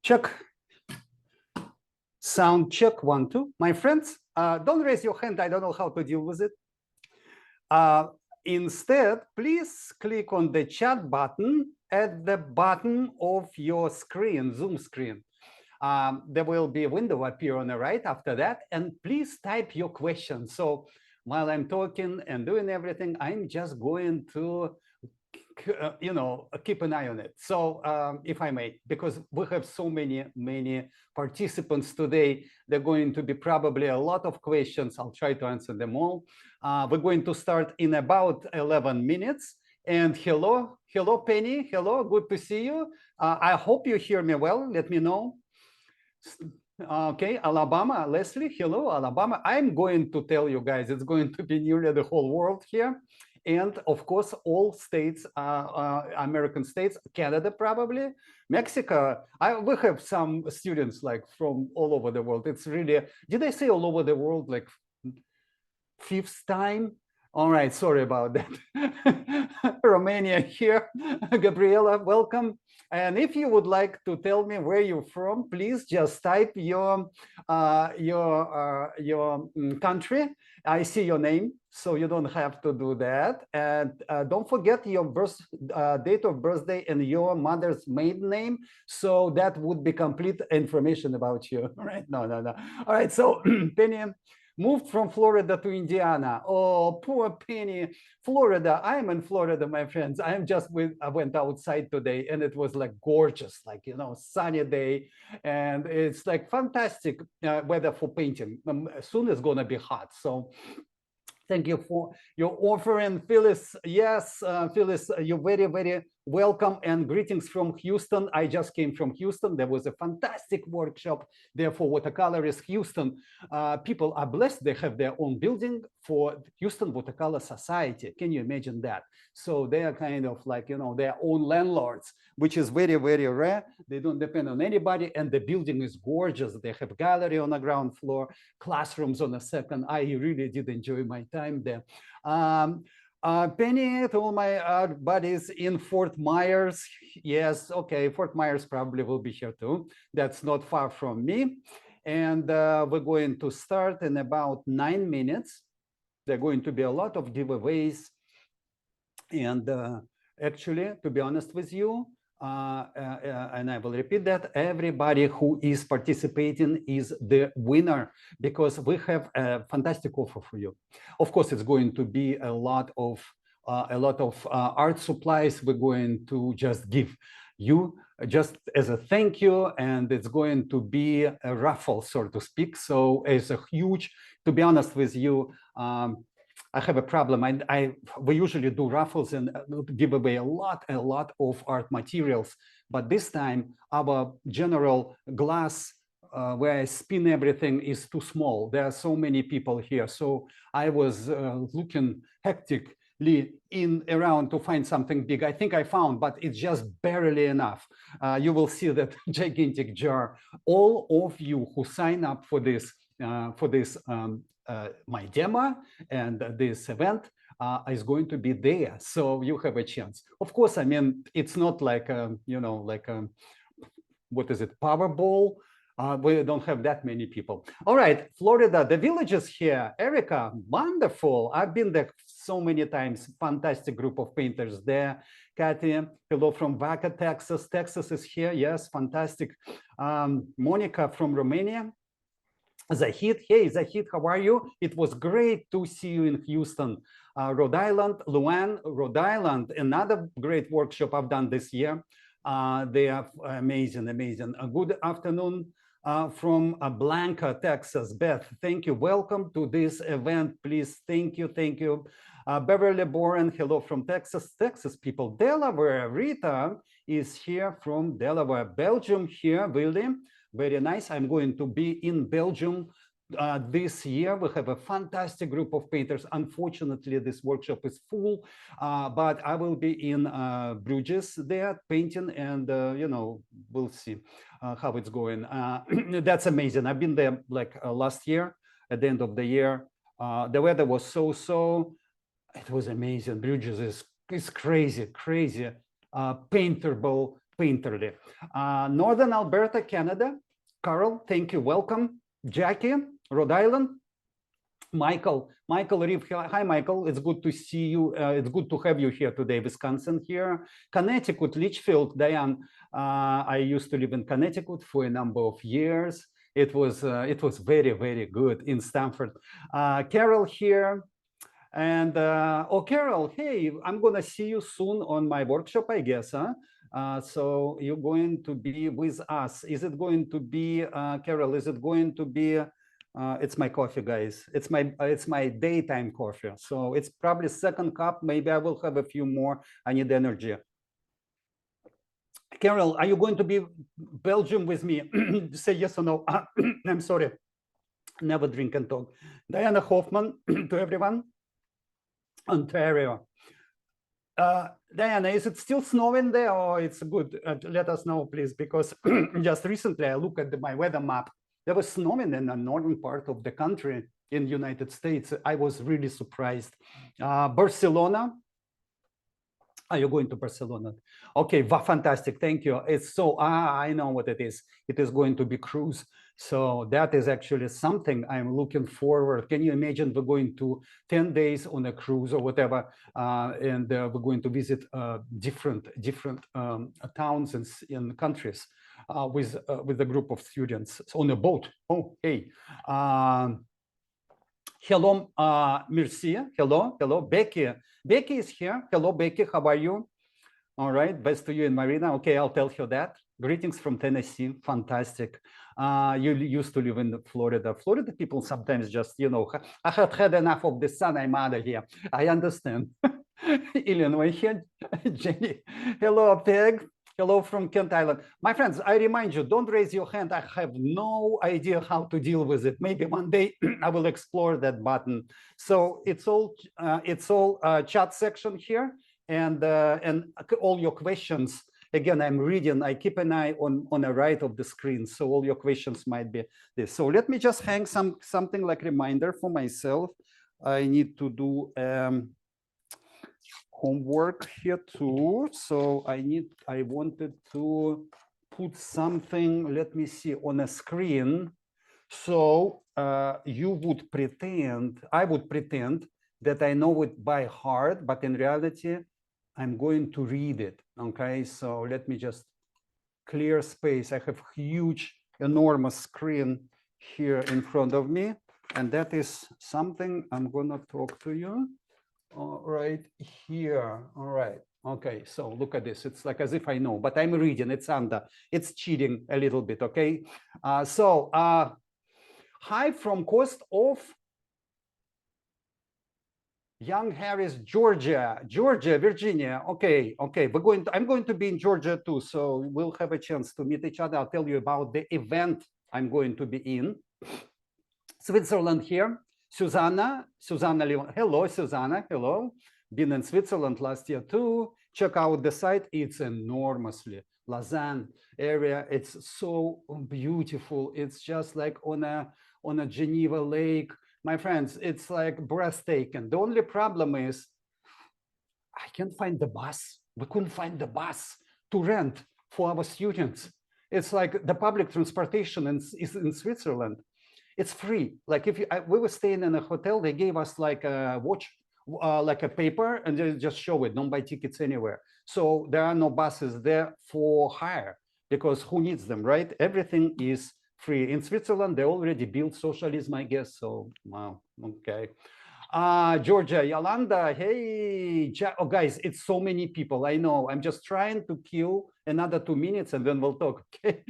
Check. Sound check, 1, 2. My friends, don't raise your hand. I don't know how to deal with it. Instead, please click on the chat button at the bottom of your screen, Zoom screen. There will be a window appear on the right after that, and please type your question. So while I'm talking and doing everything, I'm just going to keep an eye on it. So if I may, because we have so many participants today, there are going to be probably a lot of questions. I'll try to answer them all. We're going to start in about 11 minutes. And hello, Penny. Hello, good to see you. I hope you hear me well. Let me know. Okay, Alabama, Leslie, hello, Alabama. I'm going to tell you guys, it's going to be nearly the whole world here. And of course, all states, American states, Canada probably, Mexico. We have some students like from all over the world. It's really, did I say all over the world like 5th time? All right, sorry about that. Romania here. Gabriela, welcome. And if you would like to tell me where you're from, please just type your country. I see your name, so you don't have to do that. And don't forget your date of birthday and your mother's maiden name. So that would be complete information about you. All right, no. All right, so Penny moved from Florida to Indiana. Oh, poor Penny. Florida. I'm in Florida, my friends. I went outside today and it was like gorgeous, like, sunny day. And it's like fantastic weather for painting. Soon it's going to be hot. So thank you for your offering, Phyllis. Yes, Phyllis, you're very, very welcome and greetings from Houston. I just came from Houston. There was a fantastic workshop there for watercolorists. Houston people are blessed. They have their own building for Houston Watercolor Society. Can you imagine that? So they are kind of like, their own landlords, which is very, very rare. They don't depend on anybody. And the building is gorgeous. They have gallery on the ground floor, classrooms on the second. I really did enjoy my time there. Penny, to all my buddies in Fort Myers. Yes, okay, Fort Myers probably will be here too. That's not far from me. And we're going to start in about 9 minutes. There are going to be a lot of giveaways. And actually, to be honest with you, and I will repeat that, everybody who is participating is the winner because we have a fantastic offer for you. Of course, it's going to be a lot of art supplies we're going to just give you just as a thank you, and it's going to be a raffle, so to speak. So it's a huge, to be honest with you, I have a problem. We usually do raffles and give away a lot of art materials. But this time, our general glass where I spin everything is too small. There are so many people here. So I was looking hectically around to find something big. I think I found, but it's just barely enough. You will see that gigantic jar. All of you who sign up for this, my demo and this event is going to be there, so you have a chance. Of course, I mean, it's not like what is it, Powerball? We don't have that many people. All right, Florida, the villages here. Erica, wonderful. I've been there so many times. Fantastic group of painters there. Kathy, hello from Vaca, Texas. Texas is here. Yes, fantastic. Monica from Romania. Zahid, hey Zahid, how are you? It was great to see you in Houston. Rhode Island, Luann, Rhode Island, another great workshop I've done this year. They are amazing. A good afternoon from Blanca, Texas. Beth, thank you. Welcome to this event, please. Thank you. Beverly Boren, hello from Texas. Texas people. Delaware, Rita is here from Delaware. Belgium here, William. Very nice. I'm going to be in Belgium this year. We have a fantastic group of painters. Unfortunately, this workshop is full, but I will be in Bruges there painting, and we'll see how it's going. That's amazing. I've been there like last year at the end of the year. The weather was so. It was amazing. Bruges is crazy. Paintable painterly. Northern Alberta, Canada. Carl, thank you, welcome. Jackie, Rhode Island. Michael Reeve, hi Michael, it's good to see you. It's good to have you here today. Wisconsin here. Connecticut, Litchfield, Diane. I used to live in Connecticut for a number of years. It was very, very good in Stamford. Carol here. And oh, Carol, hey, I'm gonna see you soon on my workshop, I guess, huh? So you're going to be with us. Is it going to be, Carol, is it going to be, it's my coffee, guys. It's my daytime coffee. So it's probably second cup. Maybe I will have a few more. I need energy. Carol, are you going to be Belgium with me? Say yes or no. I'm sorry. Never drink and talk. Diana Hoffman, to everyone. Ontario. Diana, is it still snowing there or it's good? Let us know, please, because just recently I looked at my weather map. There was snowing in the northern part of the country in the United States. I was really surprised. Barcelona. Are you going to Barcelona? Okay, fantastic. Thank you. It's so, I know what it is. It is going to be cruise. So that is actually something I'm looking forward. Can you imagine we're going to 10 days on a cruise or whatever, and we're going to visit different towns and countries with a group of students on a boat. Oh, hey. Hello, Merci. Hello, Becky. Becky is here. Hello, Becky. How are you? All right. Best to you and Marina. Okay, I'll tell her that. Greetings from Tennessee. Fantastic. You used to live in Florida. Florida people sometimes just, you know, I have had enough of the sun. I'm out of here. I understand. Illinois here. Jenny. Hello, Peg. Hello from Kent Island. My friends, I remind you, don't raise your hand. I have no idea how to deal with it. Maybe one day I will explore that button. So it's all chat section here, and all your questions. Again, I'm reading. I keep an eye on the right of the screen, so all your questions might be this. So let me just hang something like reminder for myself. I need to do homework here too. So I wanted to put something, let me see, on a screen. So you would pretend, I would pretend that I know it by heart, but in reality, I'm going to read it, okay? So let me just clear space. I have huge, enormous screen here in front of me, and that is something I'm gonna talk to you. All right, here, all right. Okay, so look at this. It's like as if I know, but I'm reading, it's under. It's cheating a little bit, okay? Hi from coast of Young Harris, Georgia, Virginia. Okay, I'm going to be in Georgia too, so we'll have a chance to meet each other. I'll tell you about the event I'm going to be in. Switzerland here. Susanna Leon. Hello, Susanna. Hello. Been in Switzerland last year too. Check out the site. It's enormously. Lausanne area. It's so beautiful. It's just like on a Geneva lake. My friends, it's like breathtaking. The only problem is I can't find the bus. We couldn't find the bus to rent for our students. It's like the public transportation is in Switzerland. It's free. Like if we were staying in a hotel, they gave us like a watch, like a paper, and they just show it. Don't buy tickets anywhere. So there are no buses there for hire because who needs them, right? Everything is free. In Switzerland, they already built socialism, I guess. So wow, okay. Georgia, Yolanda, hey, oh guys, it's so many people. I know. I'm just trying to kill another 2 minutes and then we'll talk. Okay.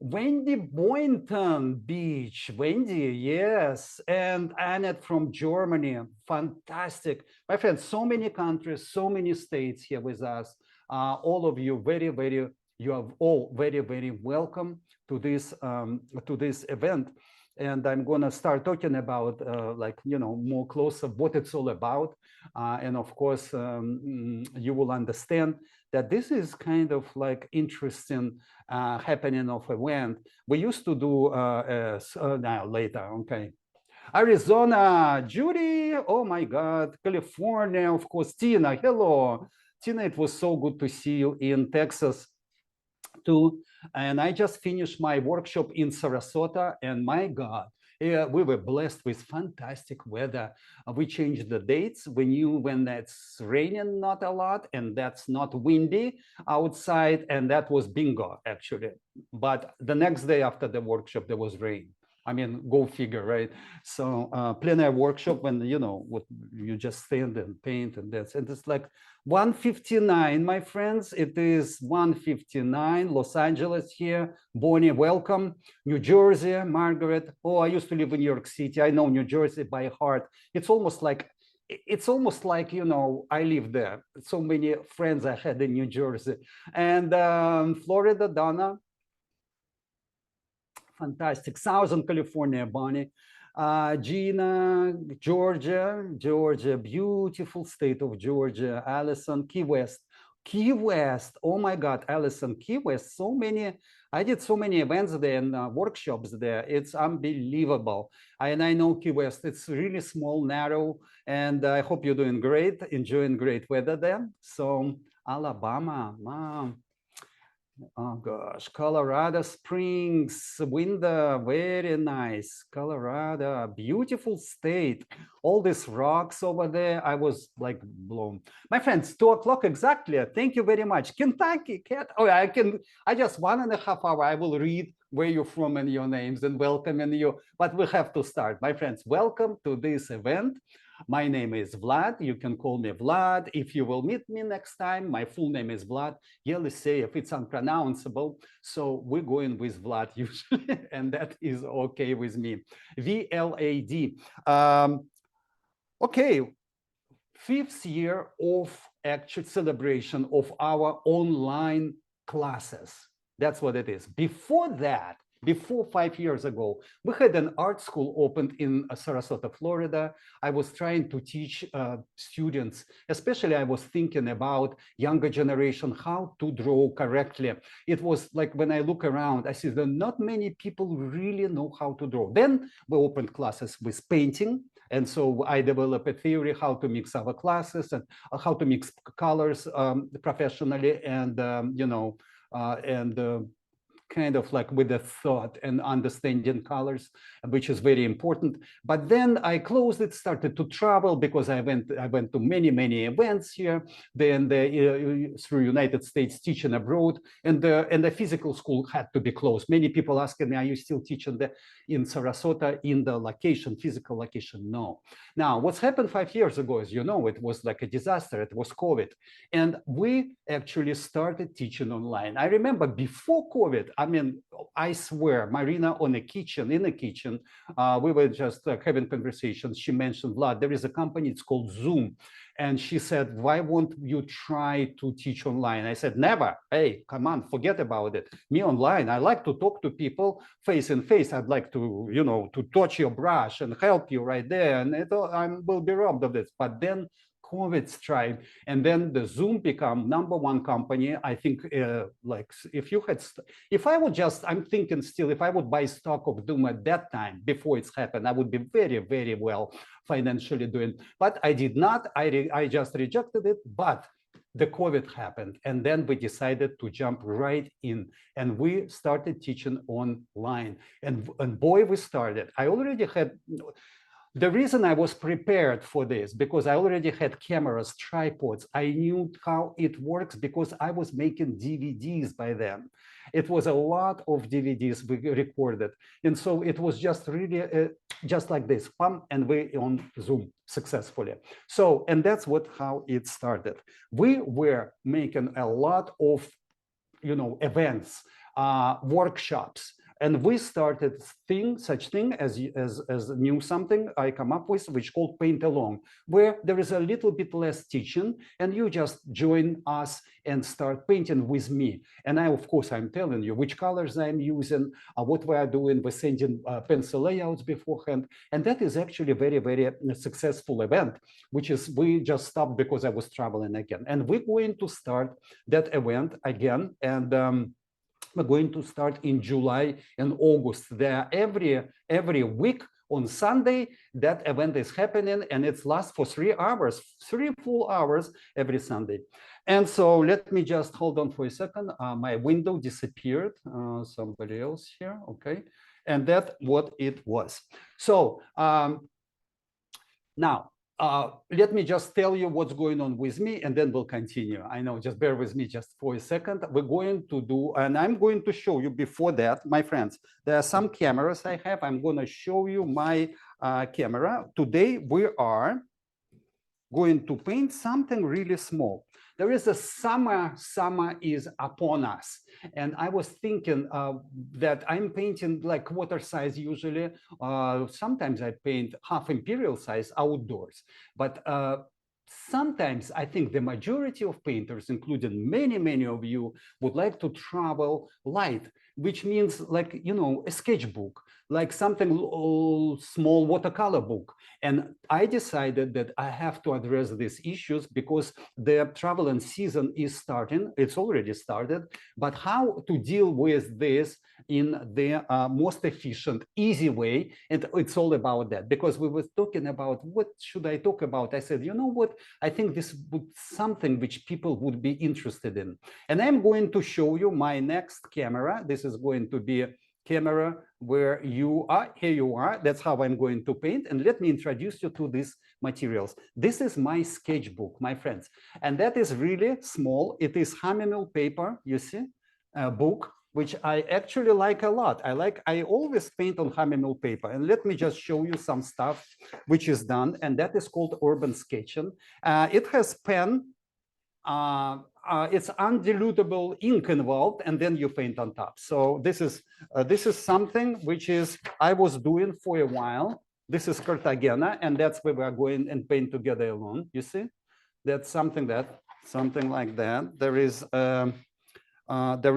Wendy Boynton Beach, Wendy, yes, and Annette from Germany, fantastic. My friends, so many countries, so many states here with us. All of you, you are all very welcome to this event. And I'm gonna start talking about like, you know, more close of what it's all about. And of course, you will understand that this is kind of like interesting happening of event. We used to do now later, okay. Arizona, Judy, oh my God, California, of course, Tina, hello. Tina, it was so good to see you in Texas too. And I just finished my workshop in Sarasota, and my God, yeah, we were blessed with fantastic weather. We changed the dates. We knew when it's raining not a lot, and that's not windy outside, and that was bingo, actually. But the next day after the workshop, there was rain. I mean, go figure, right? So plein air workshop, when what you just stand and paint, and it's like 1:59, my friends. It is 1:59, Los Angeles here. Bonnie, welcome. New Jersey, Margaret. Oh, I used to live in New York City. I know New Jersey by heart. It's almost like I live there. So many friends I had in New Jersey. And Florida, Donna. Fantastic. Southern California, Bonnie. Gina, Georgia, beautiful state of Georgia. Allison, Key West. Oh my God, Allison, Key West. So many. I did so many events there and workshops there. It's unbelievable. And I know Key West. It's really small, narrow, and I hope you're doing great, enjoying great weather there. So Alabama, wow. Oh gosh, Colorado Springs, winter, very nice. Colorado, beautiful state. All these rocks over there, I was like blown. My friends, 2 o'clock exactly. Thank you very much. Kentucky, Cat. Oh, I just 1.5 hours, I will read where you're from and your names and welcome you. But we have to start. My friends, welcome to this event. My name is Vlad. You can call me Vlad. If you will meet me next time, my full name is Vlad Yeliseyev. It's unpronounceable, so we're going with Vlad usually, and that is okay with me. VLAD. Okay, 5th year of actual celebration of our online classes. That's what it is. Before that, before 5 years ago, we had an art school opened in Sarasota, Florida. I was trying to teach students, especially I was thinking about younger generation, how to draw correctly. It was like when I look around, I see that not many people really know how to draw. Then we opened classes with painting. And so I developed a theory how to mix our classes and how to mix colors professionally and, kind of like with a thought and understanding colors, which is very important. But then I closed it, started to travel because I went to many events here. Then through United States teaching abroad, and the physical school had to be closed. Many people asking me, are you still teaching in Sarasota in the location, physical location? No. Now, what's happened 5 years ago, as you know, it was like a disaster. It was COVID. And we actually started teaching online. I remember before COVID, I mean, I swear, Marina in the kitchen, we were just having conversations. She mentioned, Vlad, there is a company, it's called Zoom. And she said, why won't you try to teach online? I said, never. Hey, come on, forget about it. Me online, I like to talk to people face in face. I'd like to, to touch your brush and help you right there. And I will be robbed of this. But then COVID strike, and then the Zoom become #1 company. I think like if I would just, I'm thinking still, if I would buy stock of Zoom at that time before it's happened, I would be very well financially doing. But I did not. I just rejected it. But the COVID happened, and then we decided to jump right in, and we started teaching online. And boy, we started. I already had. The reason I was prepared for this, because I already had cameras, tripods. I knew how it works because I was making DVDs by then. It was a lot of DVDs we recorded. And so it was just really just like this, and we on Zoom successfully. So, and that's how it started. We were making a lot of, events, workshops. And we started such thing as new something I come up with, which called Paint Along, where there is a little bit less teaching, and you just join us and start painting with me. And of course, I'm telling you which colors I'm using, what we are doing. We're sending pencil layouts beforehand. And that is actually a very successful event, which is we just stopped because I was traveling again. And we're going to start that event again. And we're going to start in July and August. There every week on Sunday, that event is happening, and it lasts for 3 hours, 3 full hours every Sunday. And so let me just hold on for a second. My window disappeared. Somebody else here, okay. And that's what it was. So now, let me just tell you what's going on with me, and then we'll continue. I know, just bear with me just for a second. We're going to do, and I'm going to show you before that, my friends, there are some cameras I have. I'm going to show you my camera. Today, we are going to paint something really small. There is a summer is upon us. And I was thinking that I'm painting like quarter size usually. Sometimes I paint half imperial size outdoors. But sometimes I think the majority of painters, including many of you, would like to travel light, which means like, you know, a sketchbook, like something small watercolor book. And I decided that I have to address these issues because the traveling season is starting. It's already started. But how to deal with this in the most efficient, easy way? And it's all about that, because we were talking about what should I talk about? I said, you know what? I think this would something which people would be interested in. And I'm going to show you my next camera. This is going to be a camera where you are. Here you are. That's how I'm going to paint. And let me introduce you to these materials. This is my sketchbook, my friends. And that is really small. It is hammermill paper, you see, a book, which I actually like a lot. I always paint on hammermill paper. And let me just show you some stuff which is done. And that is called urban sketching. It has pen, it's undilutable ink involved, and then you paint on top. So this is something which is I was doing for a while. This is Cartagena, and that's where we are going and paint together alone. You see, that's something like that. There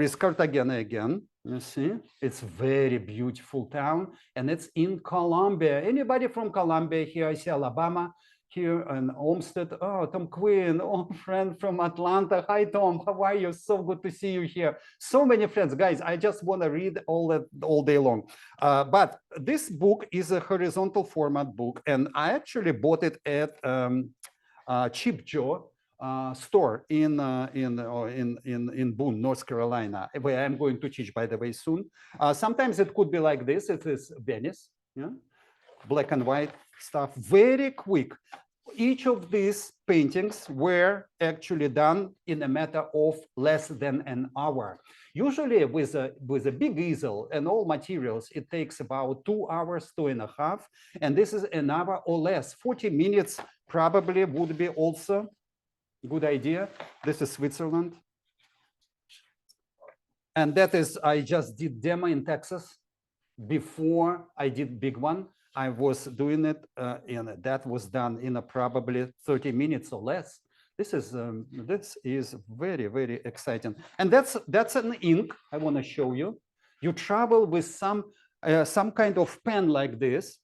is Cartagena again. You see, it's very beautiful town, and it's in Colombia. Anybody from Colombia here? I see Alabama here in Olmsted. Oh, Tom Quinn, oh, friend from Atlanta. Hi, Tom. How are you? So good to see you here. So many friends, guys. I just want to read all day long. But this book is a horizontal format book, and I actually bought it at Cheap Joe store in Boone, North Carolina, where I'm going to teach, by the way, soon. Sometimes it could be like this. It is Venice, yeah, black and white stuff, very quick. Each of these paintings were actually done in a matter of less than an hour. Usually with a big easel and all materials, it takes about 2 hours, 2.5. And this is an hour or less. 40 minutes probably would be also a good idea. This is Switzerland. And that is, I just did demo in Texas before I did big one. I was doing it, and that was done in probably 30 minutes or less. This is very exciting, and that's an ink I want to show you. You travel with some kind of pen like this,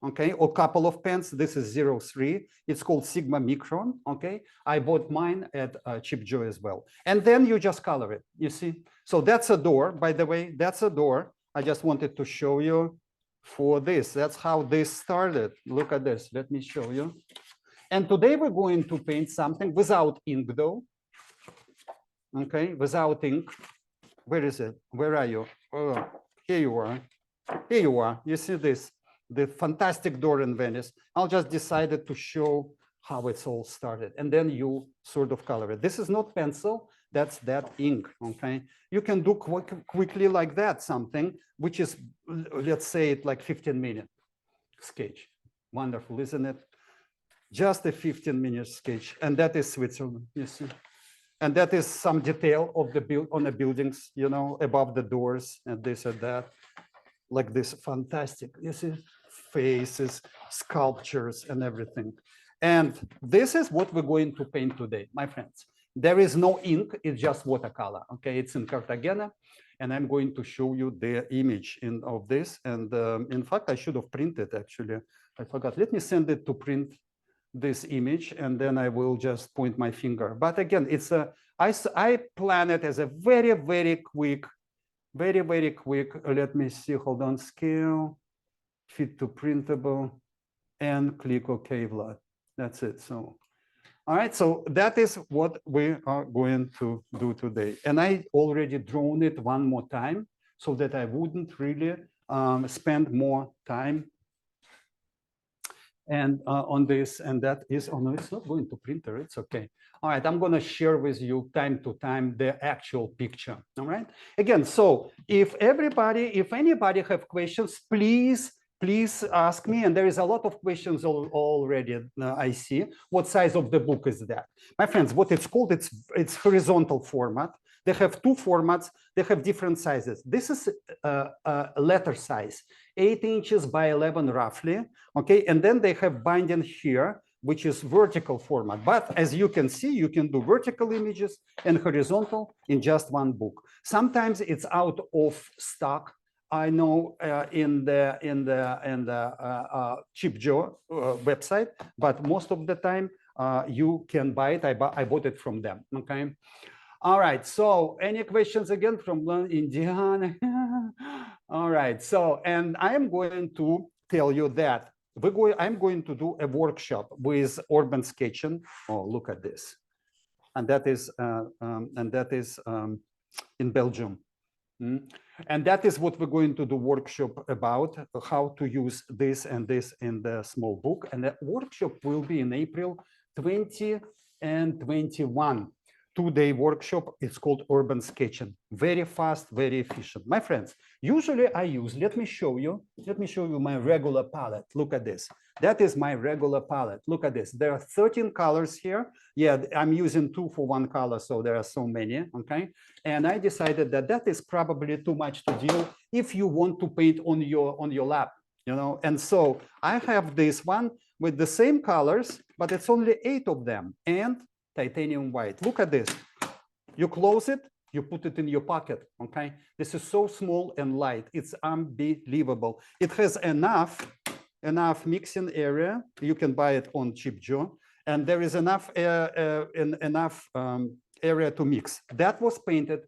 okay, or couple of pens. This is 03. It's called Sigma Micron. Okay, I bought mine at Cheap Joe as well, and then you just color it. You see, so that's a door. By the way, that's a door. I just wanted to show you. For this, that's how this started. Look at this. Let me show you. And today we're going to paint something without ink, though. Okay, without ink. Where is it? Where are you? Oh, here you are. Here you are. You see this? The fantastic door in Venice. I'll just decided to show how it's all started, and then you sort of color it. This is not pencil. That's that ink. Okay, you can do quickly like that something which is, let's say it like 15-minute sketch. Wonderful, isn't it? Just a 15-minute sketch, and that is Switzerland. You see, and that is some detail of the on the buildings, you know, above the doors and this and that, like this fantastic. You see, faces, sculptures, and everything. And this is what we're going to paint today, my friends. There is no ink, it's just watercolor. Okay, it's in Cartagena, and I'm going to show you the image of this. And in fact, I should have printed, actually. I forgot. Let me send it to print this image, and then I will just point my finger. But again, it's I plan it as a very quick, very quick. Let me see, hold on, scale, fit to printable, and click OK, Vlad. That's it. So All right, so that is what we are going to do today. And I already drawn it one more time so that I wouldn't really spend more time and on this, and that is, oh no, it's not going to printer, it's okay. All right, I'm gonna share with you time to time the actual picture, all right? Again, so if anybody have questions, please ask me, and there is a lot of questions already, I see. What size of the book is that? My friends, what it's called, it's horizontal format. They have two formats, they have different sizes. This is a letter size, 8 inches by 11 roughly, okay? And then they have binding here, which is vertical format. But as you can see, you can do vertical images and horizontal in just one book. Sometimes it's out of stock. I know in the Cheap Joe website, but most of the time you can buy it. I bought it from them, okay? All right, so any questions again from Indiana? All right, so, and I am going to tell you that I'm going to do a workshop with urban sketching. Oh, look at this. And that is in Belgium. And that is what we're going to do workshop about, how to use this and this in the small book. And that workshop will be in April 20 and 21. 2-day workshop. It's called urban sketching. Very fast, very efficient. My friends, usually I use, let me show you my regular palette. Look at this. That is my regular palette. Look at this. There are 13 colors here. Yeah, I'm using 2 for 1 color, so there are so many, okay? And I decided that that is probably too much to deal if you want to paint on your lap, you know? And so I have this one with the same colors, but it's only 8 of them. And titanium white. Look at this. You close it, you put it in your pocket, okay? This is so small and light. It's unbelievable. It has enough mixing area. You can buy it on Cheap Joe. And there is enough area to mix. That was painted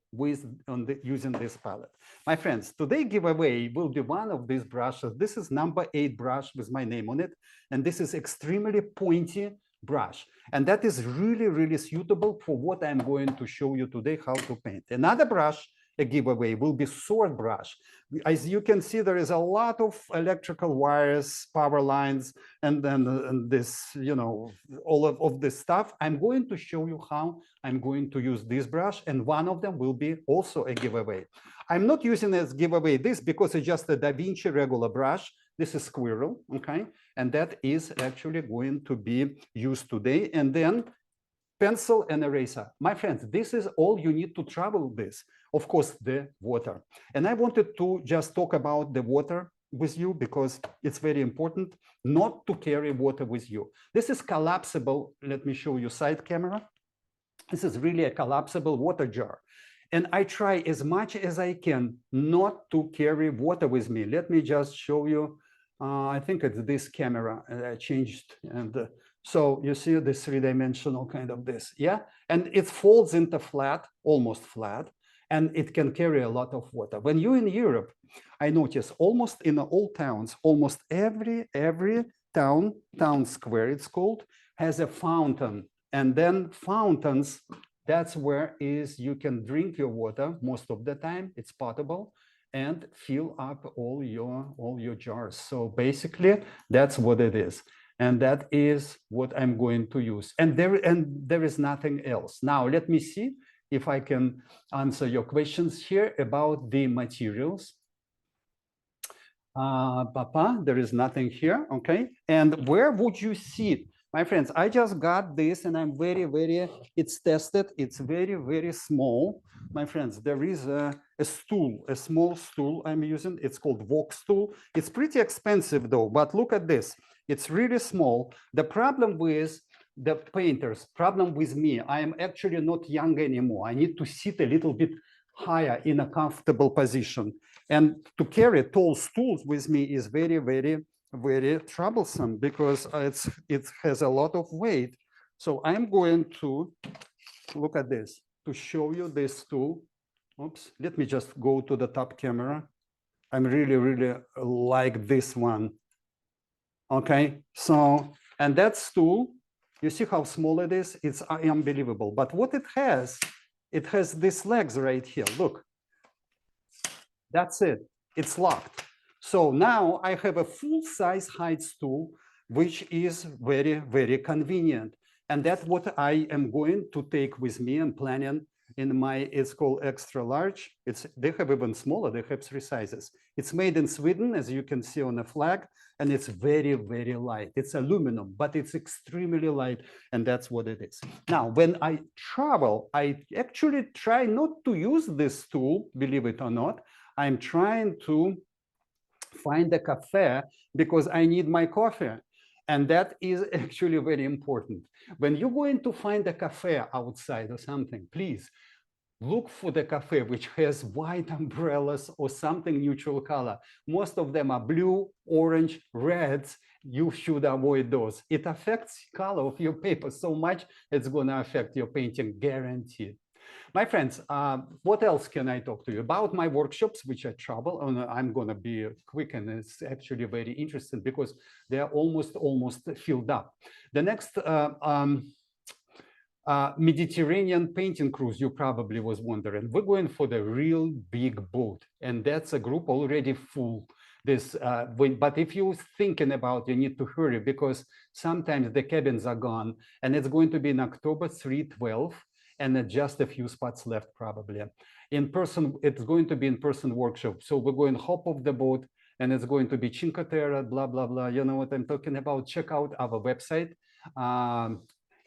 using this palette. My friends, today giveaway will be one of these brushes. This is number 8 brush with my name on it. And this is extremely pointy brush. And that is really, really suitable for what I'm going to show you today, how to paint. Another brush, a giveaway, will be sword brush. As you can see, there is a lot of electrical wires, power lines, and then this, you know, all of this stuff. I'm going to show you how I'm going to use this brush, and one of them will be also a giveaway. I'm not using as giveaway this because it's just a Da Vinci regular brush. This is squirrel, okay? And that is actually going to be used today. And then pencil and eraser. My friends, this is all you need to travel this. Of course, the water. And I wanted to just talk about the water with you because it's very important not to carry water with you. This is collapsible. Let me show you side camera. This is really a collapsible water jar. And I try as much as I can not to carry water with me. Let me just show you. I think it's this camera I changed. And so you see this 3-dimensional kind of this. Yeah. And it folds into flat, almost flat. And it can carry a lot of water. When you're in Europe, I notice almost in all towns, almost every town square, it's called, has a fountain. And then fountains, that's where you can drink your water most of the time. It's potable and fill up all your jars. So basically, that's what it is. And that is what I'm going to use. And there is nothing else. Now, let me see if I can answer your questions here about the materials. Papa, there is nothing here, okay? And where would you see it? My friends, I just got this and I'm it's tested. It's very small. My friends, there is a stool, a small stool I'm using. It's called Vox stool. It's pretty expensive though, but look at this. It's really small. The problem with the painters, problem with me, I am actually not young anymore. I need to sit a little bit higher in a comfortable position. And to carry tall stools with me is very troublesome because it has a lot of weight. So I'm going to look at this to show you this stool. Oops, let me just go to the top camera. I'm really like this one. Okay, so, and that stool You see how small it is? It's unbelievable. But what it has these legs right here. Look, that's it. It's locked. So now I have a full-size heights tool, which is very, very convenient. And that's what I am going to take with me and planning in my, it's called extra large. They have even smaller, they have 3 sizes. It's made in Sweden, as you can see on the flag, and it's very, very light. It's aluminum, but it's extremely light, and that's what it is. Now, when I travel, I actually try not to use this tool, believe it or not. I'm trying to find a cafe because I need my coffee. And that is actually very important. When you're going to find a cafe outside or something, please look for the cafe which has white umbrellas or something neutral color. Most of them are blue, orange, reds. You should avoid those. It affects color of your paper so much, it's going to affect your painting, guaranteed. My friends, what else can I talk to you about? My workshops, which I travel, and I'm going to be quick, and it's actually very interesting because they're almost filled up. The next Mediterranean painting cruise, you probably was wondering. We're going for the real big boat, and that's a group already full. But if you're thinking about, you need to hurry because sometimes the cabins are gone, and it's going to be in October 3/12. And just a few spots left probably. In person, it's going to be in-person workshop. So we're going to hop off the boat and it's going to be Cinque Terre, blah, blah, blah. You know what I'm talking about? Check out our website,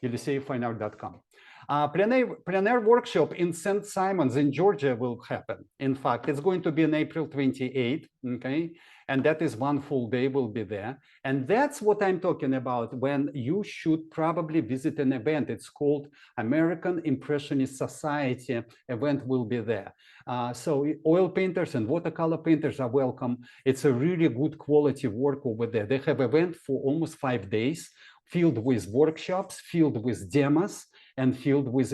YeliseyeVFineArt.com. Plein air workshop in St. Simons in Georgia will happen. In fact, it's going to be on April 28th, okay? And that is 1 full day will be there. And that's what I'm talking about when you should probably visit an event. It's called American Impressionist Society event will be there. So oil painters and watercolor painters are welcome. It's a really good quality work over there. They have event for almost 5 days, filled with workshops, filled with demos, and filled with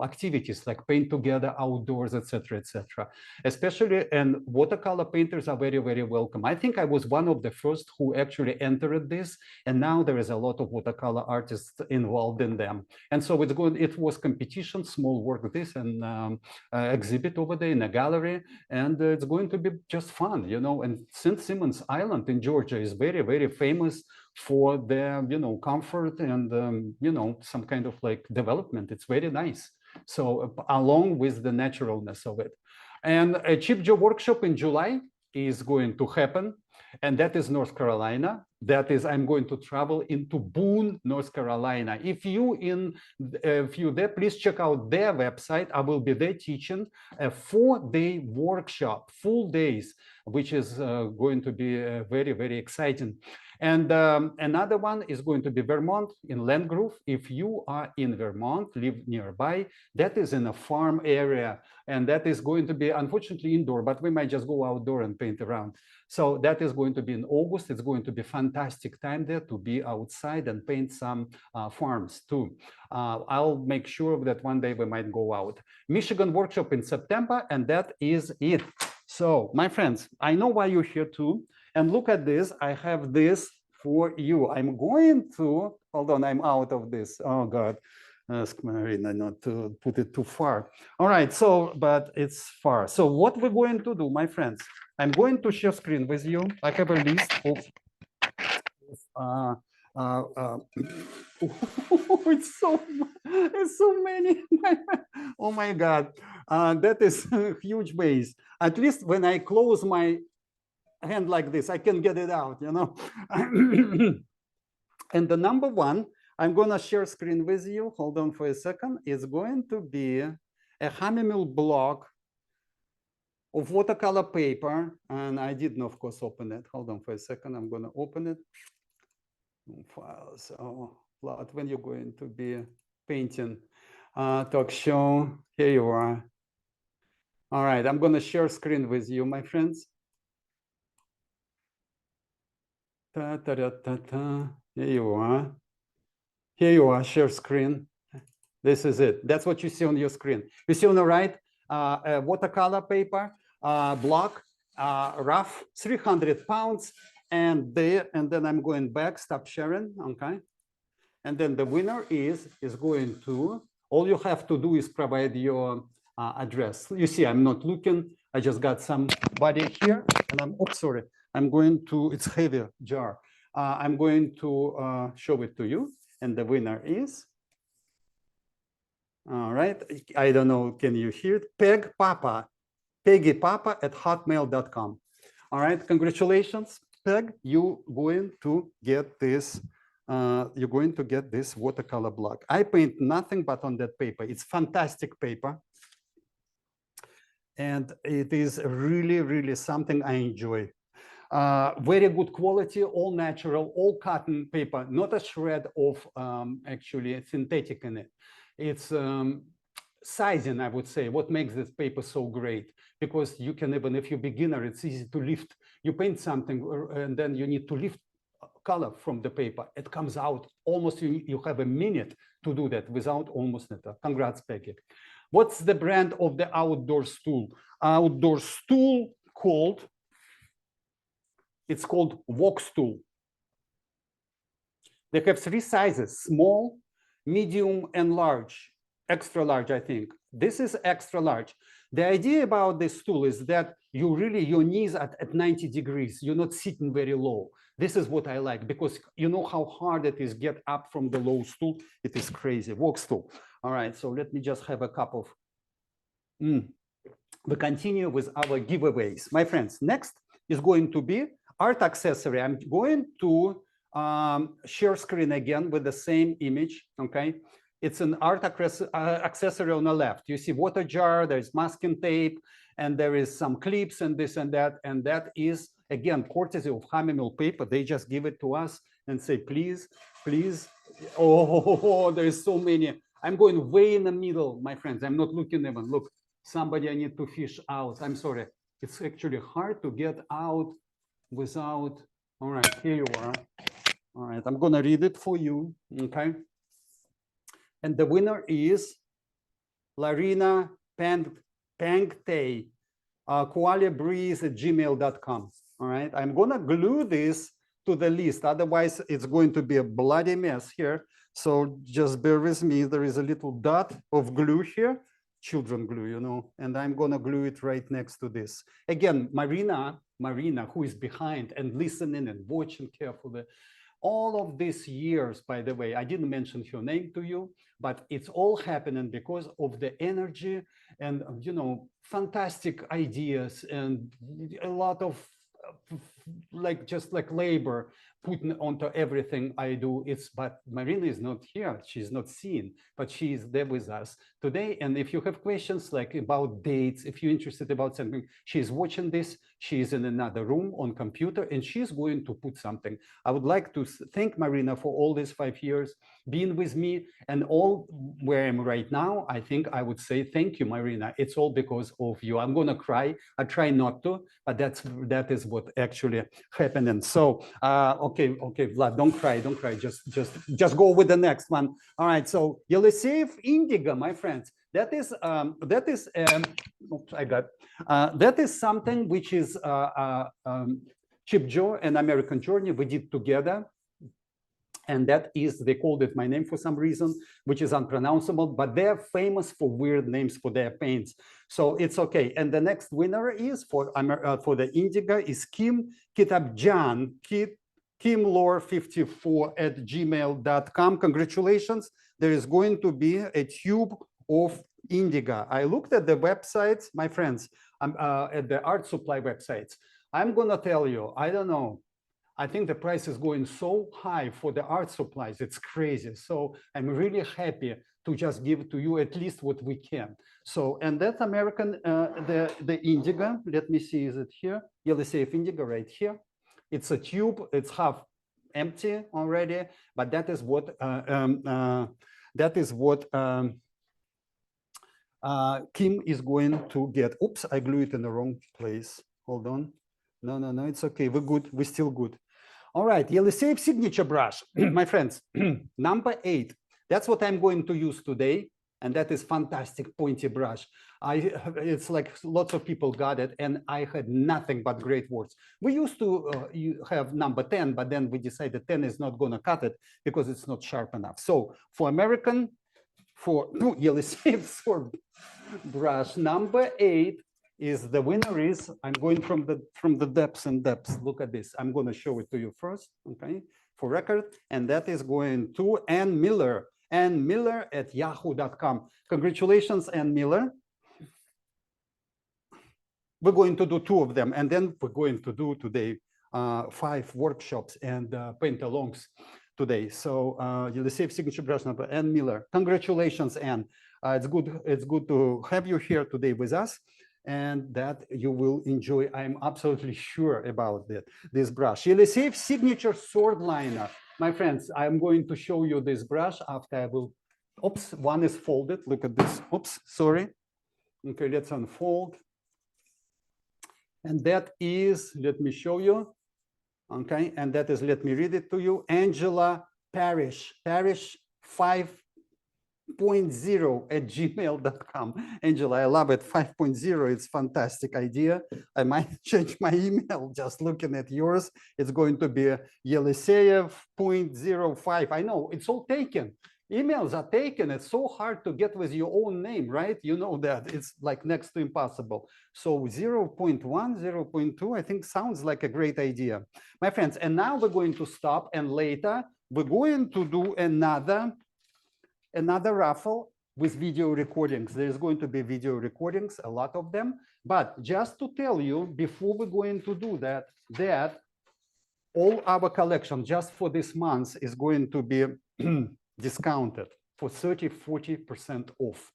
activities like paint together outdoors, etc., etc. Especially, and watercolor painters are very, very welcome. I think I was one of the first who actually entered this, and now there is a lot of watercolor artists involved in them. And so it's good. It was competition, small work this, and exhibit over there in a gallery, and it's going to be just fun, you know. And St. Simons Island in Georgia is very, very famous for their, comfort and, some kind of like development. It's very nice. So along with the naturalness of it. And a Chip Joe workshop in July is going to happen. And that is North Carolina. That is, I'm going to travel into Boone, North Carolina. If you there, please check out their website. I will be there teaching a 4-day workshop, full days, which is going to be very, very exciting. And another one is going to be Vermont in Landgrove. If you are in Vermont, live nearby, that is in a farm area. And that is going to be, unfortunately, indoor, but we might just go outdoor and paint around. So that is going to be in August. It's going to be fantastic time there to be outside and paint some farms too. I'll make sure that one day we might go out. Michigan workshop in September, and that is it. So my friends, I know why you're here too. And look at this, I have this for you. I'm going to, hold on, I'm out of this. Oh God, ask Marina not to put it too far. All right, so, but it's far. So what we're going to do, my friends, I'm going to share screen with you. I have a list of, it's so many. Oh my God, that is a huge base. At least when I close my hand like this, I can get it out, you know. And the number one, I'm going to share screen with you. Hold on for a second. It's going to be a Hammermill block of watercolor paper. And I didn't, of course, open it. Hold on for a second. I'm going to open it. Files. Oh, Vlad, when you're going to be painting talk show. Here you are. All right. I'm going to share screen with you, my friends. Ta, ta, ta, ta, ta. Here you are. Here you are, share screen. This is it. That's what you see on your screen. You see on the right, a watercolor paper, block, rough, 300 pounds. And then I'm going back, stop sharing, okay? And then the winner is going to, all you have to do is provide your address. You see, I'm not looking. I just got somebody here, and sorry. I'm going to, it's heavy jar. I'm going to show it to you. And the winner is, all right. I don't know, can you hear it? Peggy Papa at hotmail.com. All right, congratulations, Peg. You're going to get this. You're going to get this watercolor block. I paint nothing but on that paper. It's fantastic paper. And it is really, really something I enjoy. Very good quality, all natural, all cotton paper, not a shred of actually synthetic in it. It's sizing, I would say, what makes this paper so great, because you can, even if you're beginner, it's easy to lift. You paint something and then you need to lift color from the paper. It comes out almost, you have a minute to do that without almost nothing. Congrats, Peggy. What's the brand of the outdoor stool? Outdoor stool called, it's called Walk Stool. They have 3 sizes, small, medium, and large. Extra large, I think. This is extra large. The idea about this stool is that you really, your knees at 90 degrees, you're not sitting very low. This is what I like, because you know how hard it is get up from the low stool. It is crazy. Walk stool. All right, so let me just have a cup of. We continue with our giveaways. My friends, next is going to be art accessory. I'm going to share screen again with the same image, okay? It's an art accessory on the left. You see water jar, there's masking tape, and there is some clips and this and that is, again, courtesy of Hammermill paper. They just give it to us and say, please, please. Oh, there's so many. I'm going way in the middle, my friends. I'm not looking even. Look, somebody I need to fish out. I'm sorry. It's actually hard to get out without. All right, here you are. All right, I'm going to read it for you, okay? And the winner is Larina Pangtay, koalabreeze@gmail.com. All right, I'm going to glue this to the list. Otherwise, it's going to be a bloody mess here. So just bear with me. There is a little dot of glue here, children glue, you know, and I'm going to glue it right next to this. Again, Marina, who is behind and listening and watching carefully. All of these years, by the way, I didn't mention her name to you, but it's all happening because of the energy and, you know, fantastic ideas and a lot of just like labor putting onto everything I do. But Marina is not here. She's not seen, but she is there with us today. And if you have questions like about dates, if you're interested about something, she's watching this. She's in another room on computer, and she's going to put something. I would like to thank Marina for all these 5 years being with me and all where I'm right now. I think I would say thank you, Marina. It's all because of you. I'm gonna cry. I try not to, but that is what actually happened. And so, okay, Vlad, don't cry. Just go with the next one. All right. So Yeliseyev Indigo, my friends. That is something which is Chip Joe and American Journey we did together. And that is, they called it my name for some reason, which is unpronounceable, but they're famous for weird names for their paints. So it's okay. And the next winner is for the Indigo is Kim Kitabjan, kimlore54@gmail.com. Congratulations. There is going to be a tube of Indigo. I looked at the websites, my friends, at the art supply websites. I'm going to tell you, I don't know. I think the price is going so high for the art supplies. It's crazy. So I'm really happy to just give to you at least what we can. So, and that's American, the Indigo. Let me see, is it here? Yeliseyev Indigo right here. It's a tube. It's half empty already, but that is what Kim is going to get. Oops, I glued it in the wrong place. Hold on. No, it's okay. We're good. We're still good. All right, Yeliseyev signature brush, my friends, number 8. That's what I'm going to use today. and that is fantastic pointy brush. It's like lots of people got it, and I had nothing but great words. We used to have number 10, but then we decided 10 is not going to cut it because it's not sharp enough. So for American, for Yeliseyev sword brush, number 8 is the winner is, I'm going from the depths and depths. Look at this. I'm going to show it to you first, okay, for record. And that is going to Ann Miller at yahoo.com. Congratulations, Ann Miller. We're going to do 2 of them, and then we're going to do today 5 workshops and paint-alongs today. So Yeliseyev signature brush number, Ann Miller. Congratulations, Ann. It's good to have you here today with us, and that you will enjoy. I'm absolutely sure about this brush. Yeliseyev signature sword liner. My friends, I'm going to show you this brush after I will. Oops, one is folded. Look at this. Oops, sorry. Okay, let's unfold. And that is, let me show you. Okay, and that is, let me read it to you. Angela Parrish 5.0 at gmail.com. Angela, I love it. 5.0, it's fantastic idea. I might change my email just looking at yours. It's going to be Yeliseyev 0.05. I know it's all taken. Emails are taken. It's so hard to get with your own name, right? You know that it's like next to impossible. So 0.1, 0.2, I think sounds like a great idea. My friends, and now we're going to stop, and later we're going to do another raffle with video recordings. There's going to be video recordings, a lot of them. But just to tell you, before we're going to do that, all our collection just for this month is going to be discounted for 30–40% off.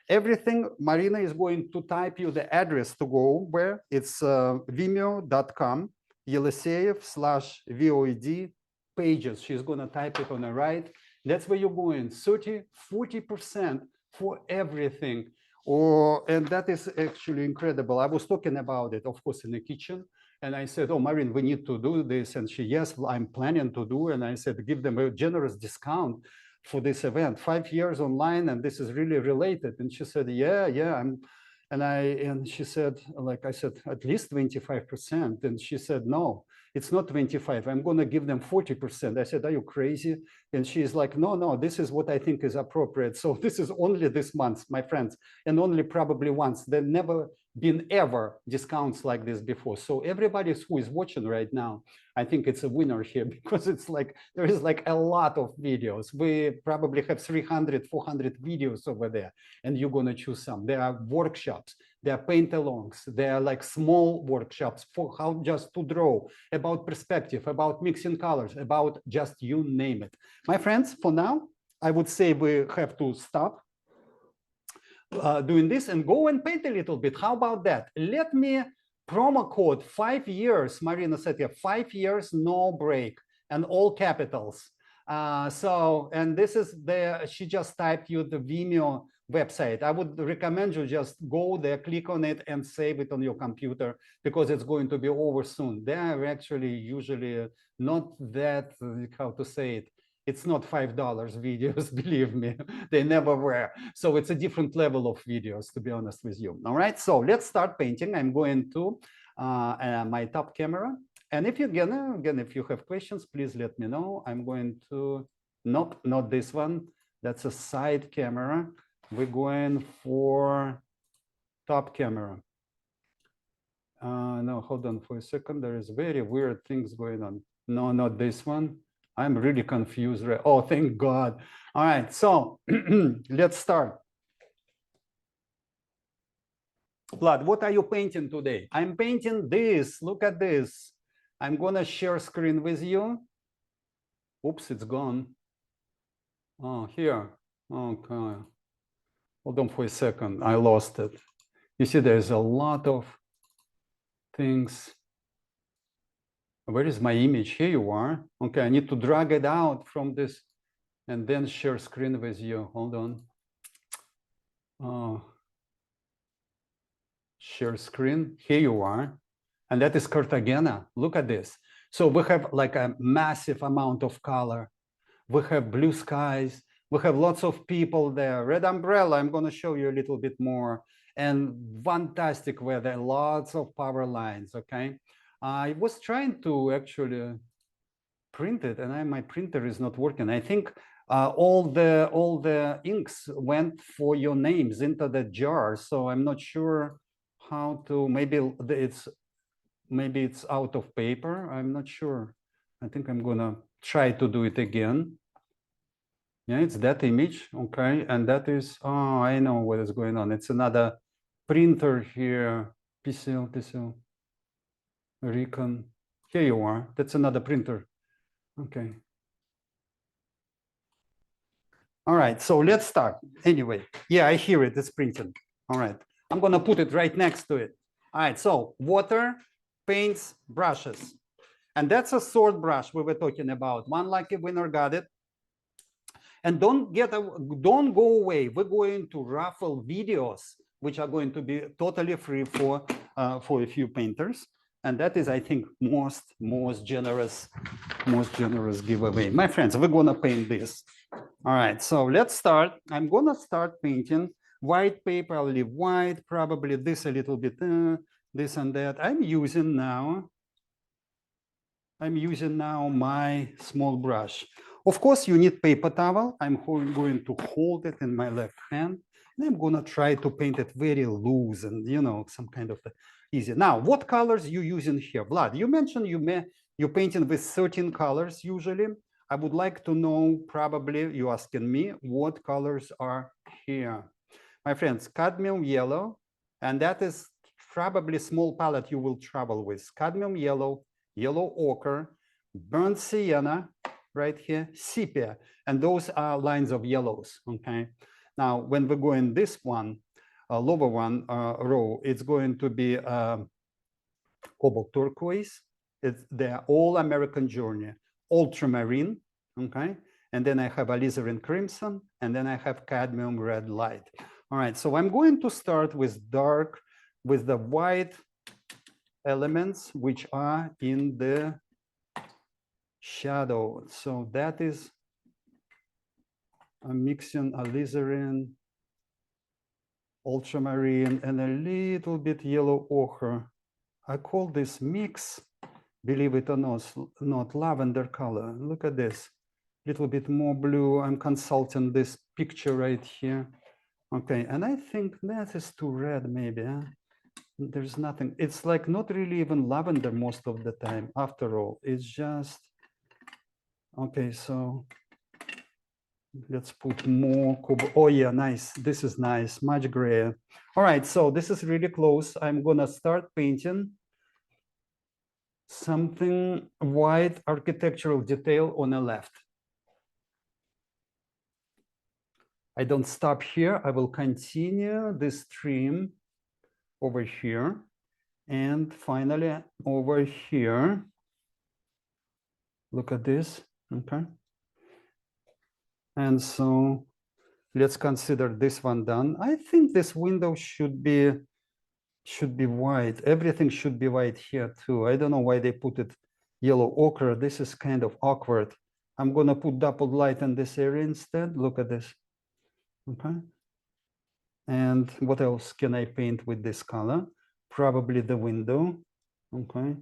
Everything, Marina is going to type you the address to go where. It's vimeo.com, Yeliseyev/VOD pages. She's going to type it on the right. That's where you're going, 30–40% for everything. And that is actually incredible. I was talking about it, of course, in the kitchen. And I said, oh, Marin, we need to do this. And she, yes, I'm planning to do. And I said, give them a generous discount for this event, 5 years online. And this is really related. And she said, yeah. And she said, like I said, at least 25%. And she said, no, it's not 25. I'm going to give them 40%. I said, are you crazy? And she's like, no, this is what I think is appropriate. So this is only this month, my friends, and only probably once. There never been ever discounts like this before. So everybody who is watching right now, I think it's a winner here, because it's like there is like a lot of videos. We probably have 300, 400 videos over there, and you're going to choose some. There are workshops, there are paint-alongs, there are like small workshops for how just to draw, about perspective, about mixing colors, about just you name it. My friends, for now, I would say we have to stop doing this and go and paint a little bit. How about that? Let me promo code 5 years. Marina said here, 5 years, no break, and all capitals. And this is she just typed you the Vimeo website. I would recommend you just go there, click on it, and save it on your computer, because it's going to be over soon. They are actually usually not that, how to say it, it's not $5 videos, believe me, they never were. So it's a different level of videos, to be honest with you. All right, so let's start painting. I'm going to my top camera. And if you're again, if you have questions, please let me know. I'm going to, nope, not this one. That's a side camera. We're going for top camera. No, hold on for a second. There is very weird things going on. No, not this one. I'm really confused. Oh, thank God. All right, so let's start. Vlad, what are you painting today? I'm painting this. Look at this. I'm going to share screen with you. Oops, it's gone. Oh, here. Okay. Hold on for a second. I lost it. You see, there's a lot of things. Where is my image? Here you are. Okay, I need to drag it out from this and then share screen with you. Hold on. Share screen. Here you are. And that is Cartagena. Look at this. So we have like a massive amount of color. We have blue skies. We have lots of people there. Red umbrella, I'm going to show you a little bit more. And fantastic weather, lots of power lines, okay? I was trying to actually print it, and my printer is not working. I think all the inks went for your names into the jar, so I'm not sure how to. Maybe it's out of paper. I'm not sure. I think I'm gonna try to do it again. Yeah, it's that image, okay, and that is. Oh, I know what is going on. It's another printer here. PCL, Recon. Here you are. That's another printer. Okay. All right, so let's start. Anyway, yeah, I hear it. It's printed. All right, I'm going to put it right next to it. All right, so water, paints, brushes. And that's a sword brush we were talking about. One lucky winner got it. And don't go away. We're going to raffle videos, which are going to be totally free for a few painters. And that is, I think, most generous giveaway. My friends, we're gonna paint this. All right, so let's start. I'm gonna start painting white paper. I'll leave white, probably this a little bit, this and that. I'm using now my small brush. Of course, you need paper towel. I'm going to hold it in my left hand, and I'm gonna try to paint it very loose and some kind of easy. Now, what colors you using here, Vlad? You mentioned you're painting with 13 colors usually. I would like to know, probably you asking me, what colors are here. My friends, cadmium yellow, and that is probably small palette you will travel with. Cadmium yellow, yellow ochre, burnt sienna, right here, sepia, and those are lines of yellows, okay? Now, when we go in this one, lower one row, it's going to be cobalt turquoise. They're all American Journey, ultramarine, okay? And then I have alizarin crimson, and then I have cadmium red light. All right, so I'm going to start with the white elements, which are in the shadow. So that is I'm mixing alizarin, ultramarine, and a little bit yellow ochre. I call this mix, believe it or not, lavender color. Look at this, little bit more blue. I'm consulting this picture right here. Okay, and I think that is too red, maybe. Huh? There's nothing. It's like not really even lavender most of the time. After all, it's just okay. So let's put more. Oh yeah, nice. This is nice. Much grayer. All right. So this is really close. I'm gonna start painting something white architectural detail on the left. I don't stop here. I will continue this stream over here. And finally, over here, look at this, okay? And so let's consider this one done. I think this window should be white. Everything should be white here too. I don't know why they put it yellow ochre. This is kind of awkward. I'm gonna put double light in this area instead. Look at this, okay? And what else can I paint with this color? Probably the window, okay?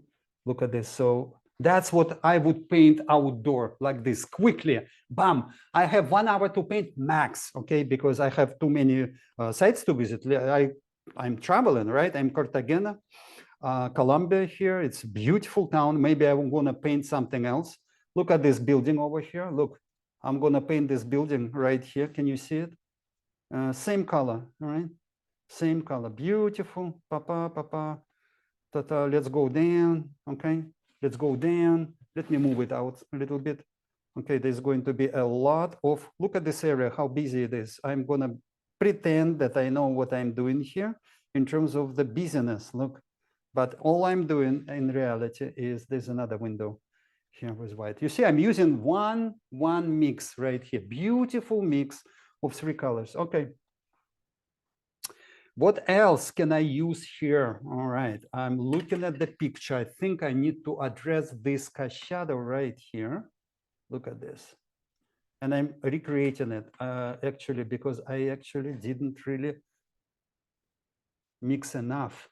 Look at this. So that's what I would paint outdoor like this quickly. Bam! I have 1 hour to paint max, okay? Because I have too many sites to visit. I'm traveling, right? I'm Cartagena, Colombia here. It's a beautiful town. Maybe I'm gonna paint something else. Look at this building over here. Look, I'm gonna paint this building right here. Can you see it? Same color, all right? Same color, beautiful. Papa, tata. Let's go down, okay? Let's go down. Let me move it out a little bit. Okay, there's going to be a lot of, look at this area, how busy it is. I'm gonna pretend that I know what I'm doing here in terms of the busyness, look. But all I'm doing in reality is there's another window here with white. You see, I'm using one mix right here, beautiful mix of 3 colors. Okay. What else can I use here? All right, I'm looking at the picture. I think I need to address this shadow right here. Look at this. And I'm recreating it actually, because I actually didn't really mix enough.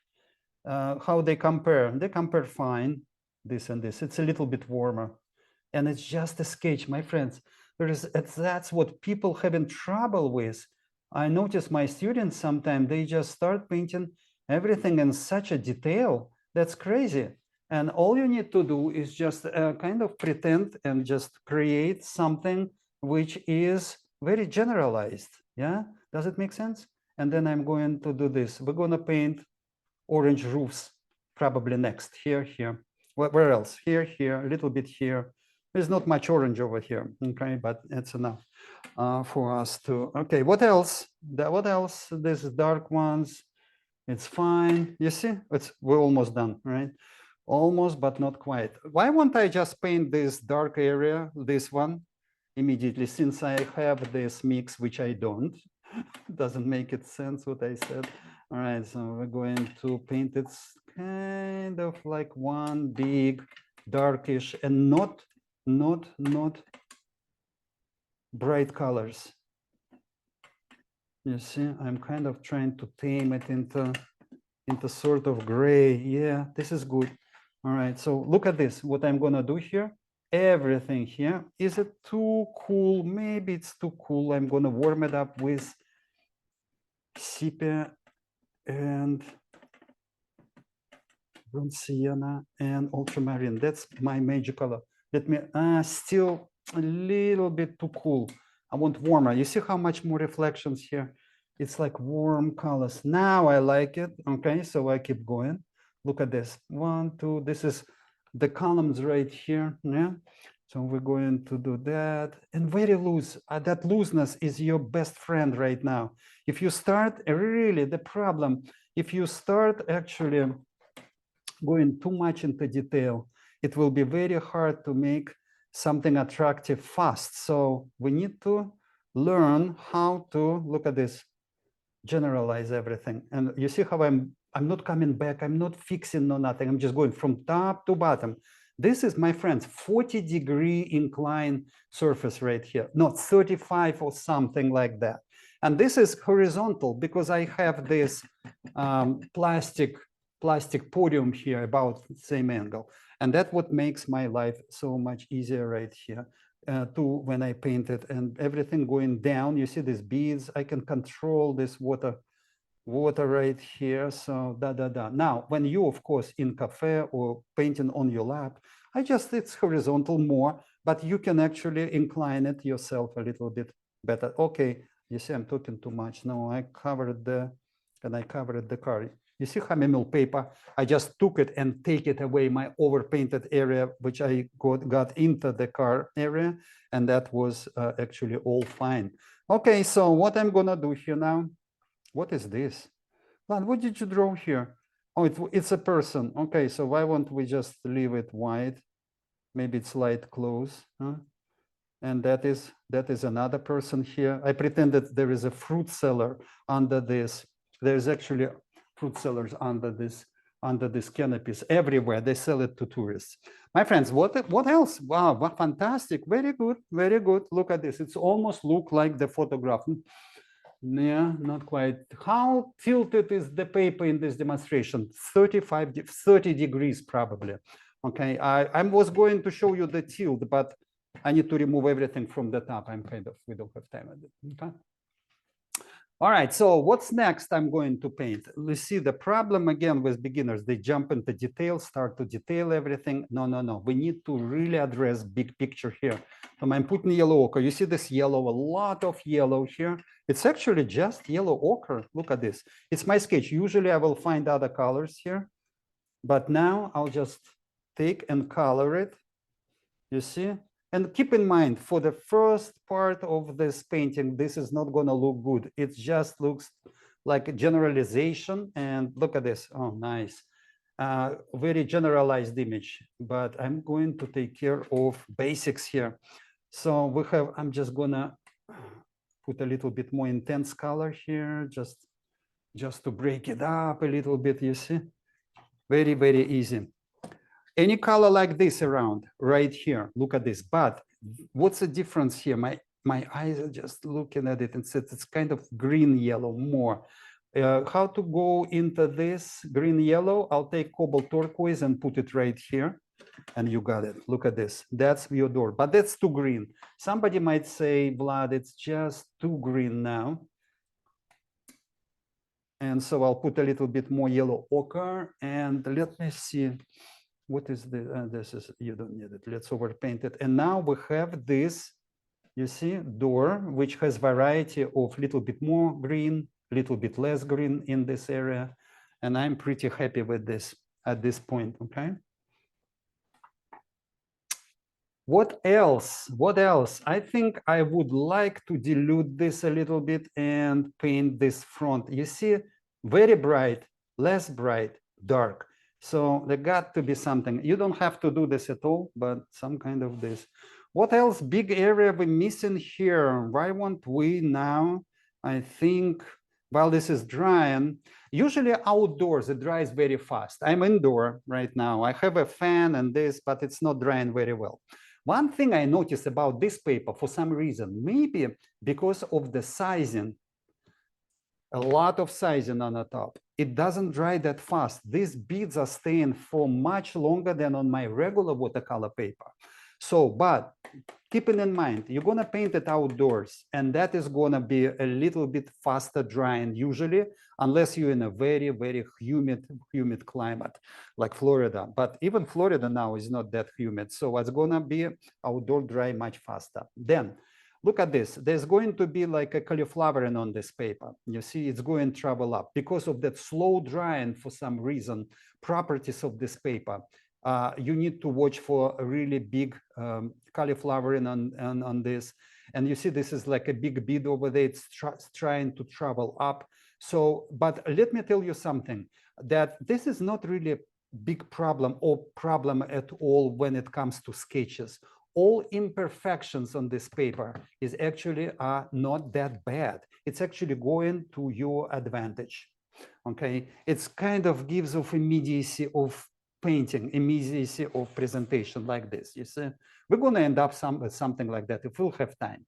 How they compare? They compare fine, this and this. It's a little bit warmer. And it's just a sketch, my friends. That's what people having trouble with. I notice my students sometimes, they just start painting everything in such a detail. That's crazy. And all you need to do is just kind of pretend and just create something which is very generalized. Yeah, does it make sense? And then I'm going to do this. We're going to paint orange roofs probably next. Here, here. Where else? Here, here, a little bit here. There's not much orange over here, okay, but it's enough for us to. Okay, what else? What else? These dark ones, it's fine. You see, we're almost done, right? Almost, but not quite. Why won't I just paint this dark area, this one, immediately, since I have this mix, which I don't? Doesn't make it sense what I said. All right, so we're going to paint it kind of like one big darkish and not bright colors. You see, I'm kind of trying to tame it into sort of gray. Yeah, this is good. All right, so look at this. What I'm gonna do here, everything here, is it too cool? Maybe it's too cool. I'm gonna warm it up with sepia and bronze sienna and ultramarine. That's my major color. Let me still a little bit too cool. I want warmer. You see how much more reflections here? It's like warm colors. Now I like it. Okay, so I keep going. Look at this. 1, 2. This is the columns right here. Yeah. So we're going to do that. And very loose. That looseness is your best friend right now. If you start really the problem, if you start actually going too much into detail, it will be very hard to make something attractive fast. So we need to learn how to, look at this, generalize everything. And you see how I'm not coming back, I'm not fixing no nothing, I'm just going from top to bottom. This is, my friends, 40-degree incline surface right here, not 35 or something like that. And this is horizontal because I have this plastic podium here about the same angle. And that's what makes my life so much easier right here. When I paint it and everything going down, you see these beads, I can control this water right here. So Now, when you, of course, in cafe or painting on your lap, it's horizontal more, but you can actually incline it yourself a little bit better. Okay, you see, I'm talking too much. No, I covered the car. You see hammermill paper? I just took it and take it away my overpainted area, which I got into the car area, and that was actually all fine. Okay, so what I'm gonna do here now? What is this? Vlad, what did you draw here? Oh, it's a person. Okay, so why won't we just leave it white? Maybe it's light close, huh? And that is another person here. I pretended there is a fruit seller under this. There's actually fruit sellers under this canopies everywhere. They sell it to tourists. My friends, what else? Wow, what fantastic. Very good, very good. Look at this. It's almost look like the photograph. Yeah, not quite. How tilted is the paper in this demonstration? 30 degrees probably. Okay, I was going to show you the tilt, but I need to remove everything from the top. We don't have time. Okay. All right, so what's next I'm going to paint? Let's see, the problem again with beginners, they jump into detail, start to detail everything. No. We need to really address big picture here. So I'm putting yellow ochre. You see this yellow, a lot of yellow here. It's actually just yellow ochre. Look at this. It's my sketch. Usually I will find other colors here, but now I'll just take and color it. You see? And keep in mind, for the first part of this painting, this is not going to look good. It just looks like a generalization. And look at this. Oh, nice. Very generalized image. But I'm going to take care of basics here. So I'm just going to put a little bit more intense color here, just to break it up a little bit, you see? Very, very easy. Any color like this around right here, look at this. But what's the difference here? my eyes are just looking at it and said it's kind of green yellow more. How to go into this green yellow? I'll take cobalt turquoise and put it right here. And you got it. Look at this. That's your door, but that's too green. Somebody might say, Vlad, it's just too green now. And so I'll put a little bit more yellow ochre. And let me see. What is this? This is, you don't need it. Let's overpaint it. And now we have this, you see, door, which has variety of little bit more green, little bit less green in this area. And I'm pretty happy with this at this point, okay? What else? What else? I think I would like to dilute this a little bit and paint this front. You see, very bright, less bright, dark. So there got to be something. You don't have to do this at all, but some kind of this. What else? Big area we're missing here. Why won't we now? I think, while this is drying, usually outdoors, it dries very fast. I'm indoor right now. I have a fan and this, but it's not drying very well. One thing I noticed about this paper, for some reason, maybe because of the sizing, a lot of sizing on the top, it doesn't dry that fast. These beads are staying for much longer than on my regular watercolor paper. So, but keeping in mind, you're gonna paint it outdoors, and that is gonna be a little bit faster drying usually, unless you're in a very, very humid climate like Florida. But even Florida now is not that humid, so it's gonna be outdoor dry much faster. Then, look at this. There's going to be like a cauliflowering on this paper. You see, it's going to travel up because of that slow drying for some reason, properties of this paper. You need to watch for a really big cauliflowering on this. And you see, this is like a big bead over there. It's trying to travel up. So, but let me tell you something, that this is not really a big problem or problem at all when it comes to sketches. All imperfections on this paper is actually not that bad. It's actually going to your advantage, okay? It's kind of gives of immediacy of painting, immediacy of presentation like this, you see? We're gonna end up something like that if we'll have time.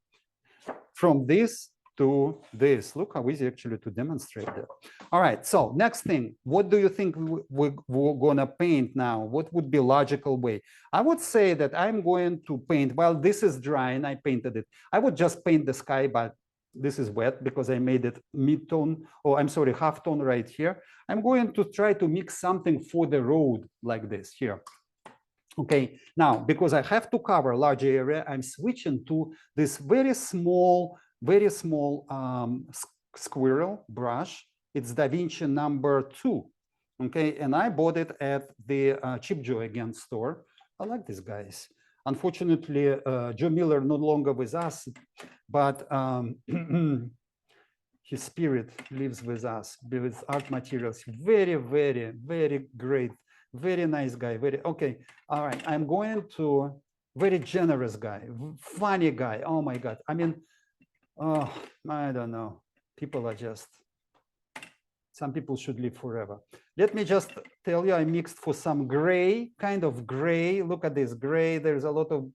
From this to this, look how easy actually to demonstrate that. All right, so next thing, what do you think we're gonna paint now? What would be logical way? I would say that I'm going to paint, while this is dry and I painted it, I would just paint the sky, but this is wet because I made it mid-tone, or I'm sorry, half-tone right here. I'm going to try to mix something for the road like this here. Okay, now, because I have to cover a large area, I'm switching to this very small squirrel brush. It's Da Vinci #2. Okay, and I bought it at the Cheap Joe again store. I like these guys. Unfortunately, Joe Miller no longer with us, but his spirit lives with us, with art materials. Very, very, very great, very nice guy. Very okay. All right, I'm going to very generous guy, funny guy. Oh my God. I mean, oh, I don't know. People are just, some people should live forever. Let me just tell you, I mixed for some gray, kind of gray. Look at this gray. There's a lot of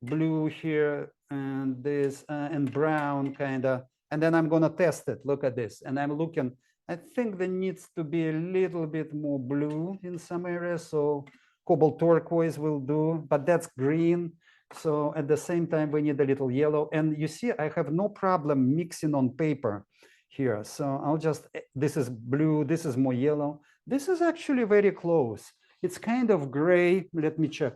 blue here and this and brown kind of. And then I'm going to test it. Look at this. And I'm looking, I think there needs to be a little bit more blue in some areas. So cobalt turquoise will do, but that's green. So at the same time, we need a little yellow. And you see, I have no problem mixing on paper here. So I'll just, this is blue, this is more yellow. This is actually very close. It's kind of gray. Let me check.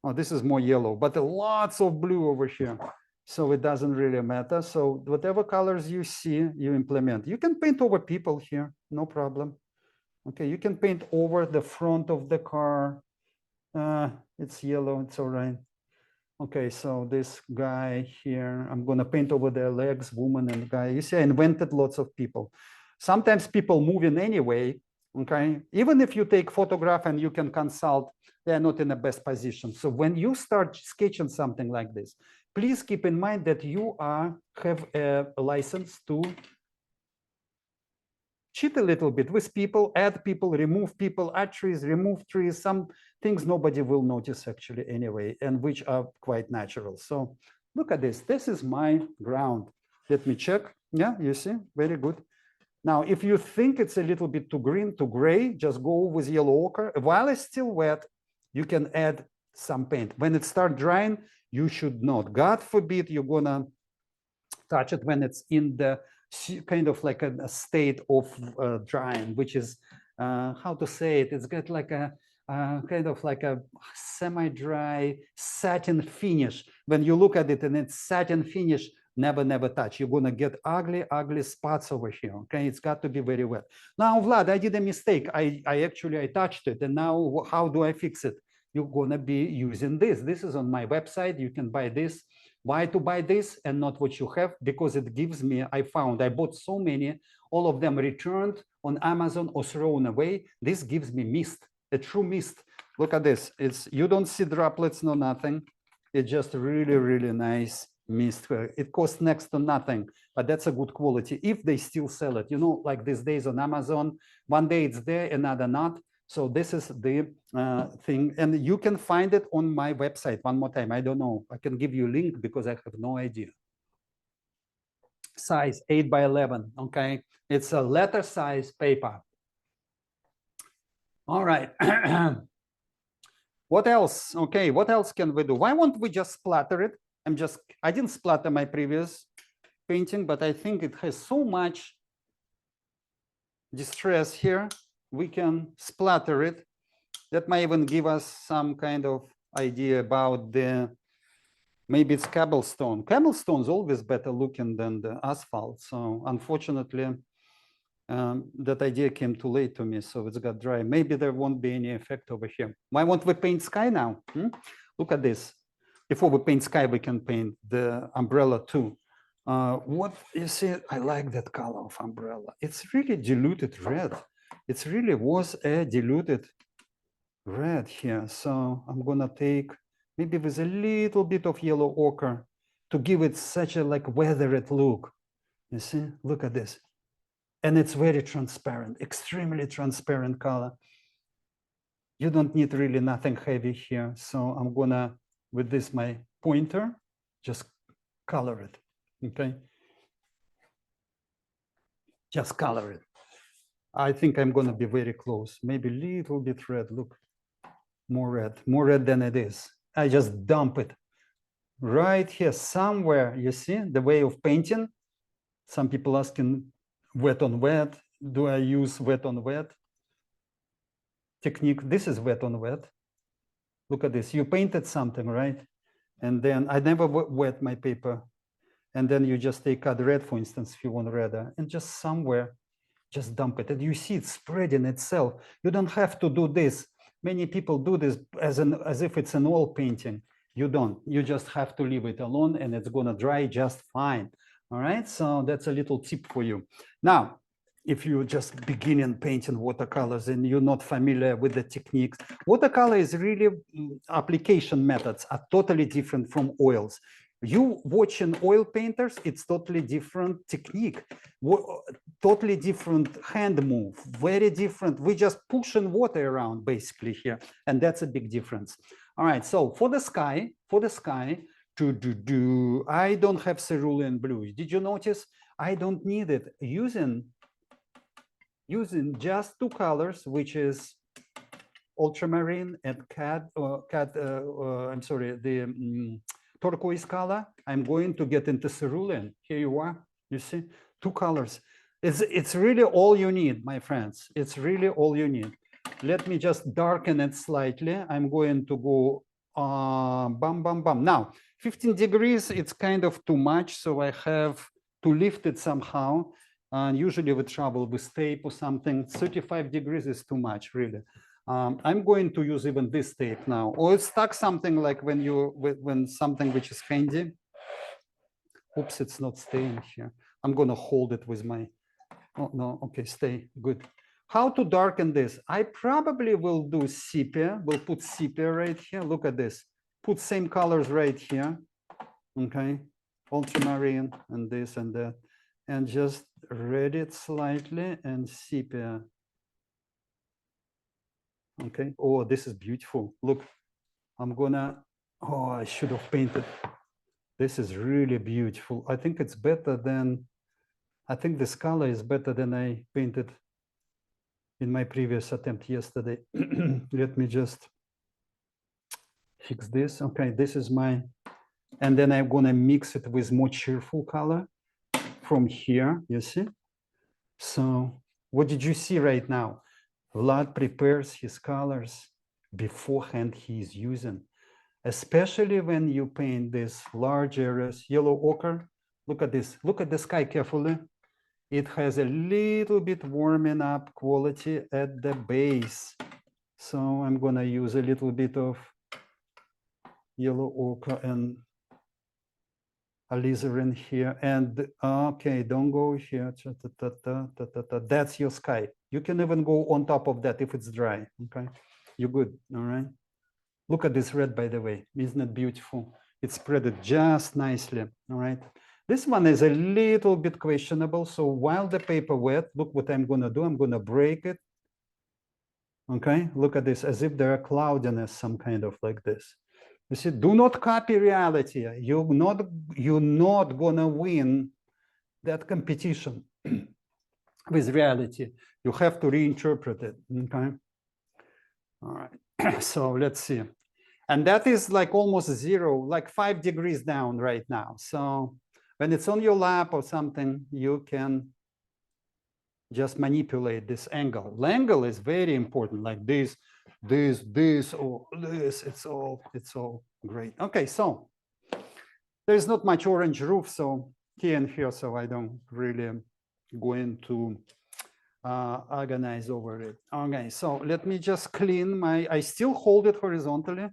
Oh, this is more yellow, but lots of blue over here. So it doesn't really matter. So whatever colors you see, you implement. You can paint over people here, no problem. Okay, you can paint over the front of the car. It's yellow, it's all right. Okay, so this guy here, I'm gonna paint over their legs, woman and guy. You see, I invented lots of people. Sometimes people move in anyway, okay? Even if you take photograph and you can consult, they're not in the best position. So when you start sketching something like this, please keep in mind that you have a license to cheat a little bit with people, add people, remove people, add trees, remove trees, some things nobody will notice actually anyway, and which are quite natural. So Look at this. This is my ground. Let me check. Yeah, you see, very good. Now, if you think it's a little bit too green, too gray, just go with yellow ochre. While it's still wet, you can add some paint. When it starts drying, you should not. God forbid you're gonna touch it when it's in the kind of like a state of drying, which is, how to say it, it's got like a kind of like a semi-dry satin finish. When you look at it and it's satin finish, never touch. You're gonna get ugly spots over here. Okay, it's got to be very wet. Now, Vlad, I did a mistake. I touched it, and now how do I fix it? You're gonna be using this. This is on my website. You can buy this. Why to buy this and not what you have? Because it gives me, I bought so many, all of them returned on Amazon or thrown away. This gives me mist, a true mist. Look at this. You don't see droplets, no nothing. It's just really nice mist. It costs next to nothing, but that's a good quality if they still sell it. You know, like these days on Amazon, one day it's there, another not. So this is the thing, and you can find it on my website. One more time, I don't know. I can give you a link because I have no idea. Size 8 by 11. Okay, it's a letter size paper. All right. What else? Okay, what else can we do? Why won't we just splatter it? I didn't splatter my previous painting, but I think it has so much distress here. We can splatter it. That might even give us some kind of idea about maybe it's cobblestone. Cobblestone's always better looking than the asphalt. So unfortunately, that idea came too late to me, so it's got dry. Maybe there won't be any effect over here. Why won't we paint sky now? Look at this. Before we paint sky, we can paint the umbrella too. What you see, I like that color of umbrella. It's really diluted red. It really was a diluted red here. So I'm gonna take maybe with a little bit of yellow ochre to give it such a like weathered look. You see, look at this. And it's very transparent, extremely transparent color. You don't need really nothing heavy here. So I'm gonna, with this, my pointer, just color it, okay? Just color it. I think I'm gonna be very close, maybe a little bit red, look, more red than it is. I just dump it right here somewhere. You see the way of painting? Some people asking wet on wet. Do I use wet on wet technique? This is wet on wet. Look at this. You painted something, right? And then I never wet my paper. And then you just take out red, for instance, if you want redder, and just somewhere, just dump it. And you see it spreading itself. You don't have to do this. Many people do this as if it's an oil painting. You don't. You just have to leave it alone, and it's gonna dry just fine. All right. So that's a little tip for you. Now, if you just beginning painting watercolors and you're not familiar with the techniques, watercolor is really application methods are totally different from oils. You watching oil painters, it's totally different technique, totally different hand move, very different. We just pushing water around basically here, and that's a big difference. All right, so for the sky, I don't have cerulean blue. Did you notice? I don't need it. Using just two colors, which is ultramarine and turquoise color. I'm going to get into cerulean. Here you are. You see, two colors. It's really all you need, my friends. It's really all you need. Let me just darken it slightly. I'm going to go bam. Now, 15 degrees, it's kind of too much, so I have to lift it somehow. And usually we travel with tape or something. 35 degrees is too much, really. I'm going to use even this tape now. Or it's stuck something like when something which is handy. Oops, it's not staying here. I'm going to hold it with my, oh no, okay, stay, good. How to darken this? I probably will do sepia. We'll put sepia right here. Look at this. Put same colors right here. Okay, ultramarine and this and that. And just red it slightly and sepia. Okay. Oh, this is beautiful. Look, I'm gonna, oh, I should have painted. This is really beautiful. I think it's better than, I think this color is better than I painted in my previous attempt yesterday. Let me just fix this. Okay, this is my, and then I'm gonna mix it with more cheerful color from here, you see? So what did you see right now? Vlad prepares his colors beforehand he is using, especially when you paint these large areas, yellow ochre. Look at this, look at the sky carefully. It has a little bit warming up quality at the base. So I'm gonna use a little bit of yellow ochre and alizarin here. And okay, don't go here. That's your sky. You can even go on top of that if it's dry. Okay, you're good. All right. Look at this red, by the way. Isn't it beautiful? It's spreaded just nicely. All right. This one is a little bit questionable. So while the paper wet, look what I'm going to do. I'm going to break it. Okay. Look at this, as if there are cloudiness, some kind of like this. You see, do not copy reality. You're not gonna win that competition with reality. You have to reinterpret it. Okay. All right. So let's see. And that is like almost zero, like 5 degrees down right now. So when it's on your lap or something, you can just manipulate this angle. The angle is very important, like this, or this. It's all great. Okay, so there's not much orange roof, so here and here, so I don't really go into agonize over it. Okay, so let me just clean my, I still hold it horizontally.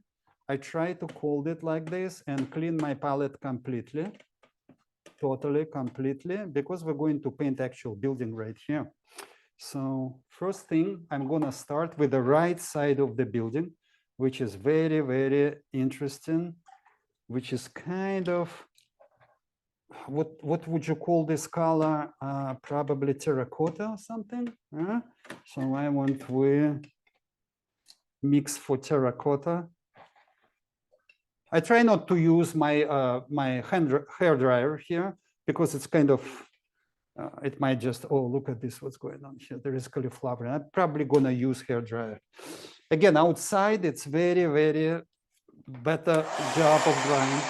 I try to hold it like this and clean my palette completely. Totally, completely, because we're going to paint actual building right here. So first thing, I'm gonna start with the right side of the building, which is very, very interesting, which is kind of, what would you call this color? Probably terracotta or something. So I want to mix for terracotta. I try not to use my my hair dryer here because it's kind of, it might just, oh, look at this, what's going on here. There is cauliflower. I'm probably gonna use hair dryer. Again, outside, it's very, very better job of drying.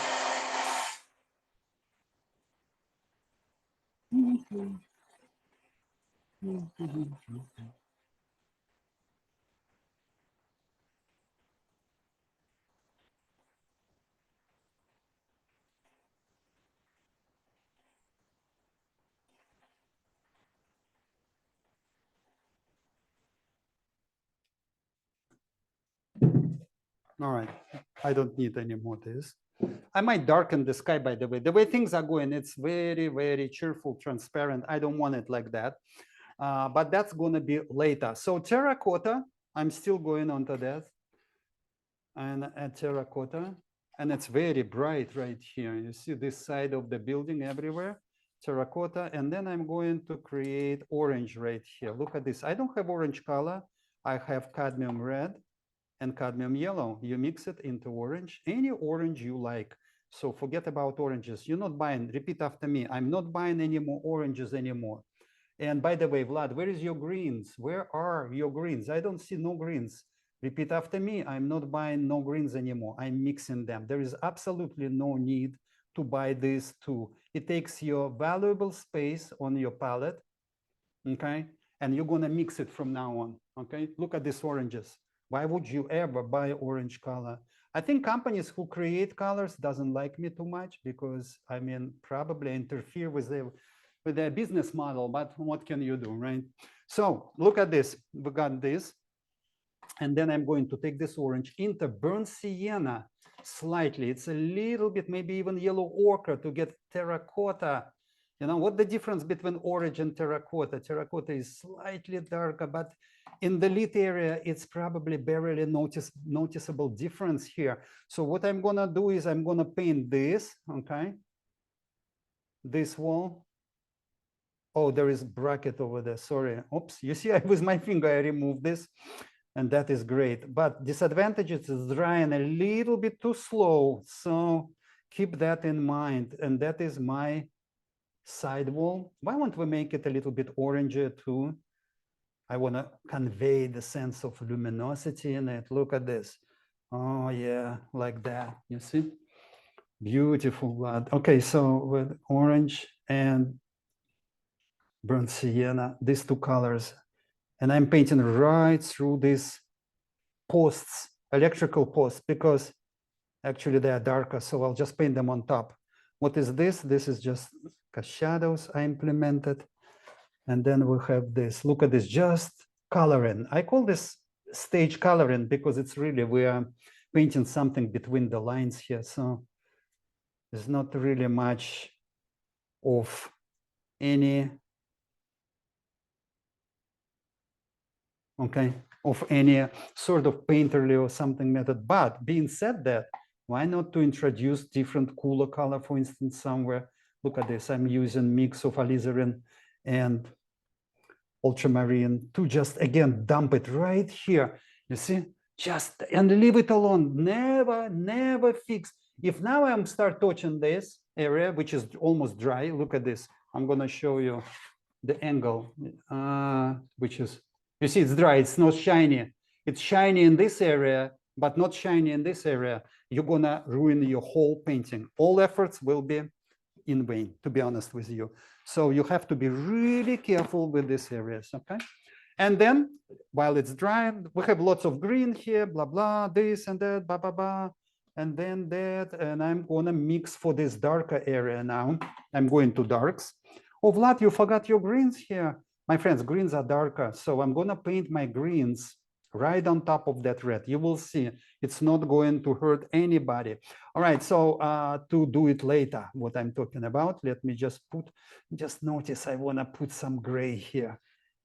All right, I don't need any more of this. I might darken the sky, by the way. The way things are going, it's very, very cheerful, transparent. I don't want it like that. But that's going to be later. So terracotta, I'm still going on to that. And terracotta, and it's very bright right here. You see this side of the building everywhere, terracotta. And then I'm going to create orange right here. Look at this. I don't have orange color. I have cadmium red and cadmium yellow. You mix it into orange, any orange you like. So forget about oranges. You're not buying, repeat after me. I'm not buying any more oranges anymore. And by the way, Vlad, where is your greens? Where are your greens? I don't see no greens. Repeat after me. I'm not buying no greens anymore. I'm mixing them. There is absolutely no need to buy these two. It takes your valuable space on your palette, okay? And you're gonna mix it from now on, okay? Look at these oranges. Why would you ever buy orange color? I think companies who create colors doesn't like me too much because, I mean, probably interfere with their business model, but what can you do, right? So look at this, we got this. And then I'm going to take this orange into burnt sienna slightly. It's a little bit, maybe even yellow ochre to get terracotta. You know, what the difference between orange and terracotta? Terracotta is slightly darker, but in the lit area, it's probably barely noticeable difference here. So what I'm gonna do is I'm gonna paint this, okay? This wall. Oh, there is bracket over there, sorry. Oops, you see, with my finger, I removed this. And that is great. But disadvantage is it's drying a little bit too slow. So Keep that in mind. And that is my side wall. Why don't we make it a little bit oranger too? I want to convey the sense of luminosity in it. Look at this. Oh yeah, like that. You see? Beautiful, Vlad. Okay, so with orange and burnt sienna, these two colors. And I'm painting right through these posts, electrical posts, because actually they are darker. So I'll just paint them on top. What is this? This is just shadows I implemented. And then we have this. Look at this, just coloring. I call this stage coloring because it's really, we are painting something between the lines here. So there's not really much of any, okay, of any sort of painterly or something method. But being said that, why not to introduce different cooler color, for instance, somewhere. Look at this, I'm using mix of alizarin and ultramarine to just, again, dump it right here. You see, just, and leave it alone. Never fix. If now I'm start touching this area, which is almost dry, look at this. I'm going to show you the angle, which is, you see, it's dry. It's not shiny. It's shiny in this area, but not shiny in this area. You're going to ruin your whole painting. All efforts will be in vain, to be honest with you. So you have to be really careful with these areas, okay? And then while it's dry, we have lots of green here, blah, blah, this and that, blah, blah, blah, and then that. And I'm gonna mix for this darker area now. I'm going to darks. Oh, Vlad, you forgot your greens here. My friends, greens are darker. So I'm gonna paint my greens right on top of that red. You will see it's not going to hurt anybody. All right, so to do it later, what I'm talking about, let me just notice I want to put some gray here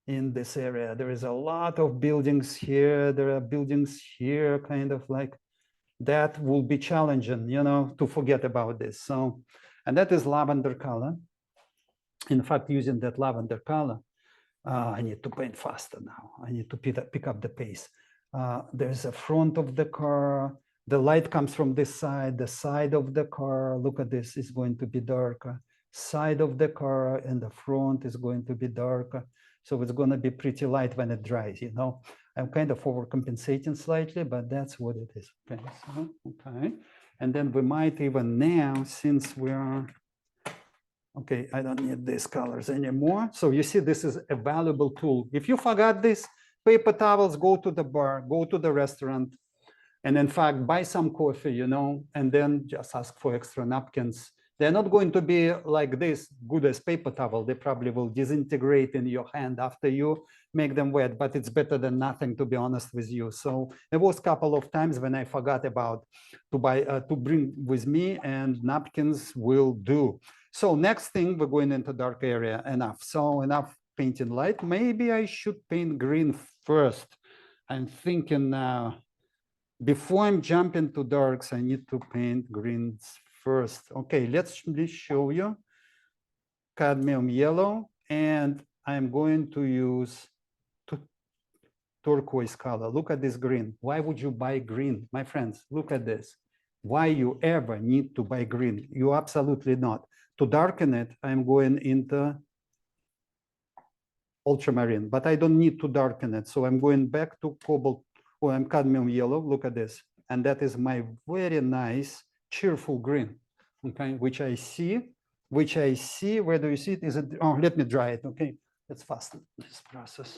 in this area. There is a lot of buildings here. There are buildings here, kind of like that will be challenging, you know, to forget about this. So, and that is lavender color. In fact, using that lavender color, I need to paint faster now. I need to pick up the pace. There's a front of the car. The light comes from this side, the side of the car. Look at this, is going to be darker. Side of the car and the front is going to be darker. So it's going to be pretty light when it dries, you know. I'm kind of overcompensating slightly, but that's what it is. Okay, so, okay. And then we might even now, since we are, okay, I don't need these colors anymore. So you see, this is a valuable tool. If you forgot this, paper towels, go to the bar, go to the restaurant, and in fact, buy some coffee, you know, and then just ask for extra napkins. They're not going to be like this, good as paper towel. They probably will disintegrate in your hand after you make them wet, but it's better than nothing, to be honest with you. So there was a couple of times when I forgot about to bring with me, and napkins will do. So next thing, we're going into dark area. Enough. So enough painting light. Maybe I should paint green first. I'm thinking now, before I'm jumping to darks, I need to paint greens first. Okay, let's show you cadmium yellow, and I'm going to use turquoise color. Look at this green. Why would you buy green? My friends, look at this. Why you ever need to buy green? You absolutely not. To darken it, I'm going into ultramarine, but I don't need to darken it. So I'm going back to cobalt, or I'm cadmium yellow. Look at this. And that is my very nice, cheerful green, okay, which I see, where do you see it? Is it, oh, let me dry it, okay? Let's fasten this process.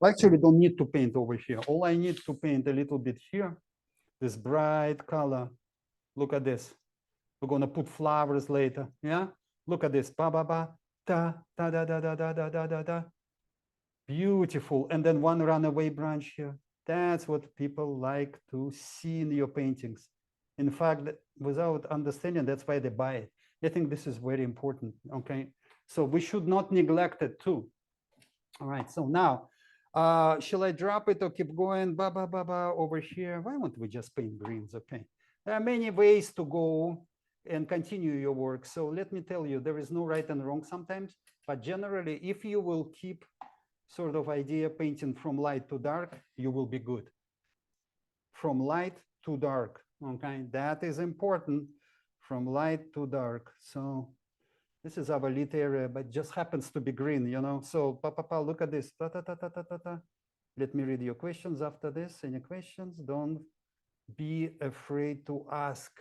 I actually don't need to paint over here. All I need to paint a little bit here, this bright color. Look at this. We're gonna put flowers later, yeah? Look at this, ba, ba, ba, da, da, da, da, da, da, da, da, da, da. Beautiful, and then one runaway branch here. That's what people like to see in your paintings. In fact, without understanding, that's why they buy it. I think this is very important, okay? So we should not neglect it too. All right, so now, shall I drop it or keep going? Ba, ba, ba, ba, over here. Why don't we just paint greens, okay? There are many ways to go. and continue your work. So let me tell you, there is no right and wrong sometimes, but generally, if you will keep sort of idea painting from light to dark, you will be good. From light to dark, okay? That is important, from light to dark. So this is our lit area, but just happens to be green, you know? So look at this. Let me read your questions after this. Any questions? Don't be afraid to ask.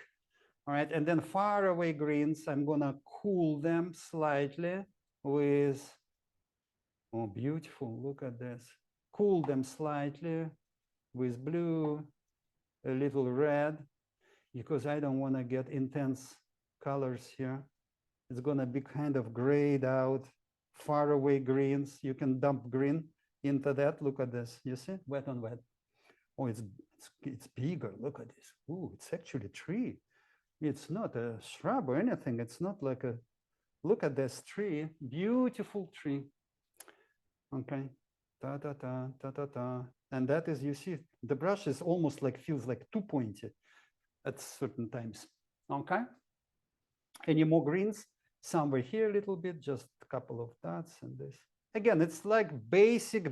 All right, and then far away greens, I'm gonna cool them slightly with, oh, beautiful, look at this. Cool them slightly with blue, a little red, because I don't wanna get intense colors here. It's gonna be kind of grayed out, far away greens. You can dump green into that. Look at this, you see, wet on wet. Oh, it's bigger, look at this. Ooh, it's actually a tree. It's not a shrub or anything. It's not like a, look at this tree, beautiful tree. Okay, and that is, you see, the brush is almost like, feels like too pointy at certain times. Okay, any more greens? Somewhere here a little bit, just a couple of dots and this. Again, it's like basic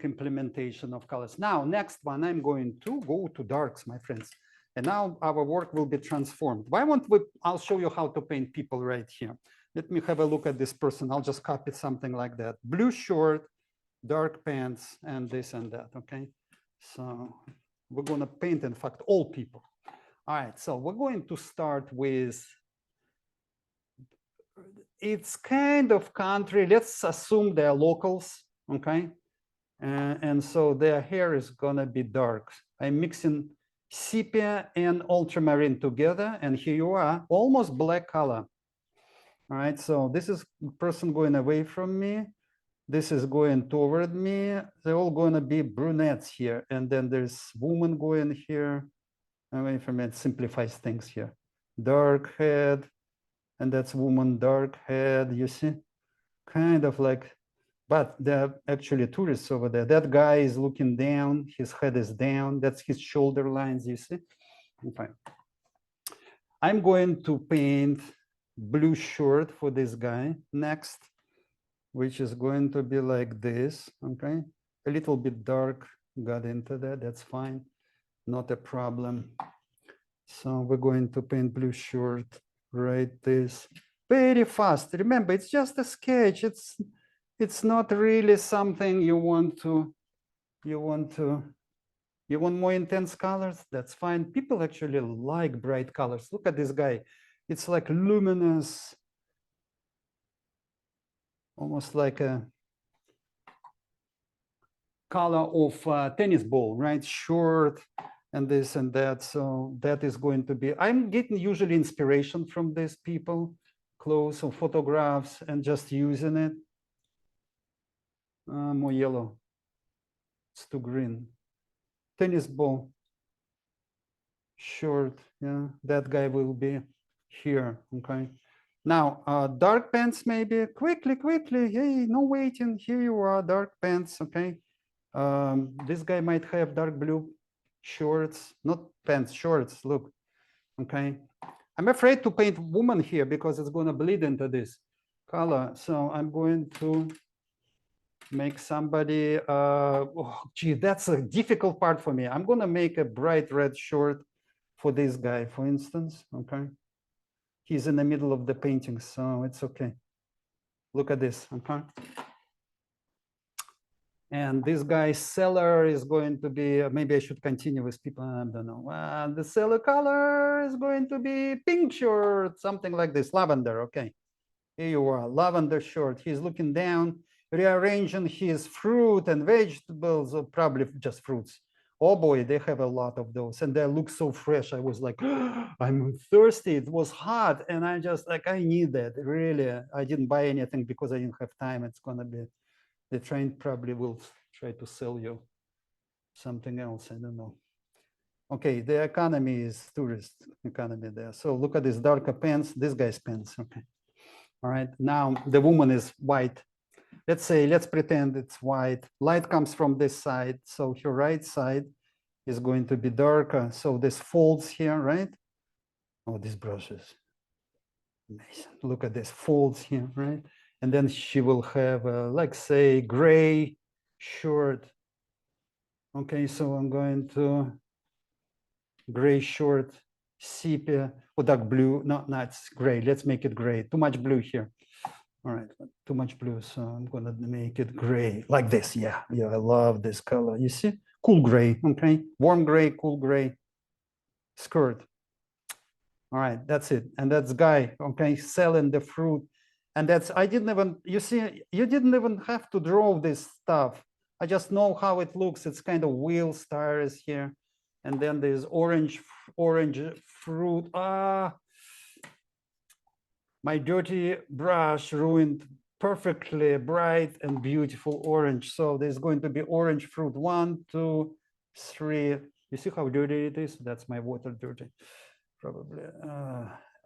implementation of colors. Now, next one, I'm going to go to darks, my friends. And now our work will be transformed. Why won't we, I'll show you how to paint people right here. Let me have a look at this person. I'll just copy something like that. Blue short, dark pants, and this and that, okay? So we're gonna paint, in fact, all people. All right, so we're going to start with, it's kind of country. Let's assume they're locals, okay? And so their hair is gonna be dark. I'm mixing sepia and ultramarine together, and here you are, almost black color. All right, so this is person going away from me. This is going toward me. They're all gonna be brunettes here, and then there's woman going here. Away from it, simplifies things here. Dark head, and that's woman, dark head, you see? Kind of like, but there are actually tourists over there. That guy is looking down, his head is down, that's his shoulder lines, you see? Okay. I'm going to paint blue shirt for this guy next, which is going to be like this, okay? A little bit dark, got into that, that's fine, not a problem. So we're going to paint blue shirt, right this, very fast. Remember, it's just a sketch, it's not really something you want more intense colors, that's fine. People actually like bright colors. Look at this guy. It's like luminous, almost like a color of a tennis ball, right? Short and this and that. So that is going to be, I'm getting usually inspiration from these people, clothes or photographs, and just using it. More yellow. It's too green. Tennis ball. Short. Yeah, that guy will be here. Okay. Now, dark pants, maybe quickly. Hey, no waiting. Here you are, dark pants. Okay. This guy might have dark blue shorts, not pants, shorts. Look. Okay. I'm afraid to paint woman here because it's going to bleed into this color. So I'm going to make somebody, oh, gee, that's a difficult part for me. I'm going to make a bright red short for this guy, for instance. Okay. He's in the middle of the painting, so it's okay. Look at this. Okay. And this guy's cellar is going to be, maybe I should continue with people, I don't know. The cellar color is going to be pink shirt, something like this, lavender, okay. Here you are, lavender shirt. He's looking down, rearranging his fruit and vegetables, or probably just fruits. Oh boy, they have a lot of those, and they look so fresh. I was like, I'm thirsty, it was hot, and I just like, I need that, really. I didn't buy anything because I didn't have time. It's gonna be, the train probably will try to sell you something else, I don't know. Okay, the economy is tourist economy there. So look at this darker pants, this guy's pants, okay. All right, now the woman is white. Let's say, let's pretend it's white. Light comes from this side, so her right side is going to be darker. So this folds here, right? Oh, these brushes. Amazing. Look at this folds here, right? And then she will have, like, say, gray short. Okay, so I'm going to gray short, sepia, or dark blue. No, it's gray. Let's make it gray. Too much blue here. All right, too much blue. So I'm going to make it gray like this. Yeah, I love this color. You see? Cool gray, okay? Warm gray, cool gray skirt. All right, that's it. And that's guy, okay, selling the fruit. And that's, I didn't even, you see, you didn't even have to draw this stuff. I just know how it looks. It's kind of wheels, tires here. And then there's orange fruit. Ah, my dirty brush ruined perfectly bright and beautiful orange. So there's going to be orange fruit. 1, 2, 3. You see how dirty it is? That's my water dirty. Probably.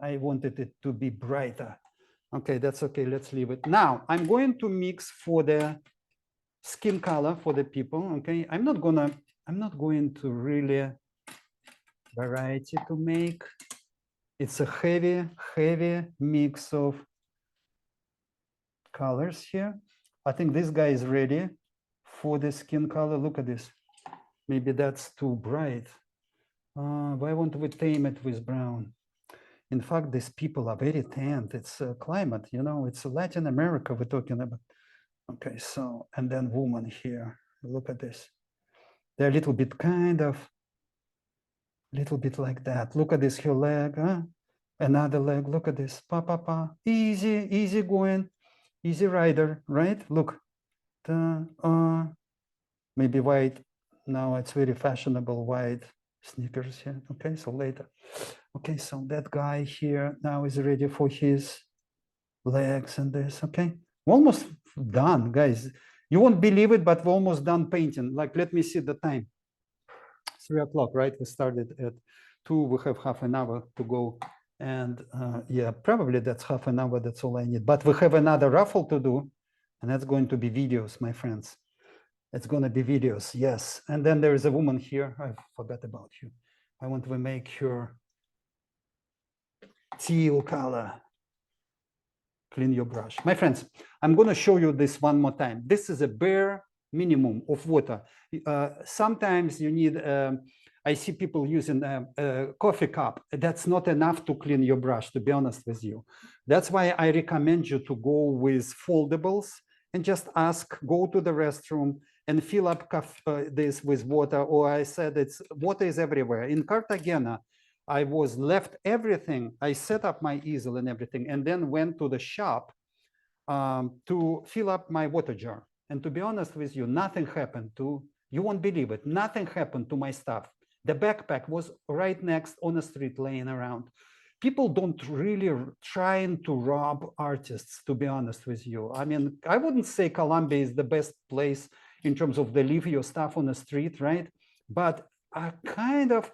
I wanted it to be brighter. Okay, that's okay. Let's leave it. Now I'm going to mix for the skin color for the people. Okay, I'm not going to really variety to make. It's a heavy mix of colors here. I think this guy is ready for the skin color. Look at this. Maybe that's too bright. Why won't we tame it with brown? In fact, these people are very tanned. It's climate, it's Latin America we're talking about. Okay, so, and then woman here, look at this. They're a little bit like that. Look at this, her leg, huh? Another leg, look at this, easy going, easy rider, right? Look, maybe white, now it's very fashionable, white sneakers here, okay, so later. Okay, so that guy here now is ready for his legs and this, okay? We're almost done, guys. You won't believe it, but we're almost done painting. Like, let me see the time. 3 o'clock, right? We started at 2, we have half an hour to go. And yeah, probably that's half an hour, that's all I need. But we have another raffle to do, and that's going to be videos, my friends. It's going to be videos, yes. And then there is a woman here. I forgot about you. I want to make her teal color. Clean your brush. My friends, I'm going to show you this one more time. This is a bare minimum of water. Sometimes you need, I see people using a coffee cup. That's not enough to clean your brush, to be honest with you. That's why I recommend you to go with foldables and just ask, go to the restroom and fill up this with water. Or I said, water is everywhere. In Cartagena, I was left everything. I set up my easel and everything, and then went to the shop to fill up my water jar. And to be honest with you, nothing happened to, you won't believe it, nothing happened to my stuff. The backpack was right next on the street laying around. People don't really trying to rob artists, to be honest with you. I mean, I wouldn't say Colombia is the best place in terms of they leave your stuff on the street, right? But I kind of,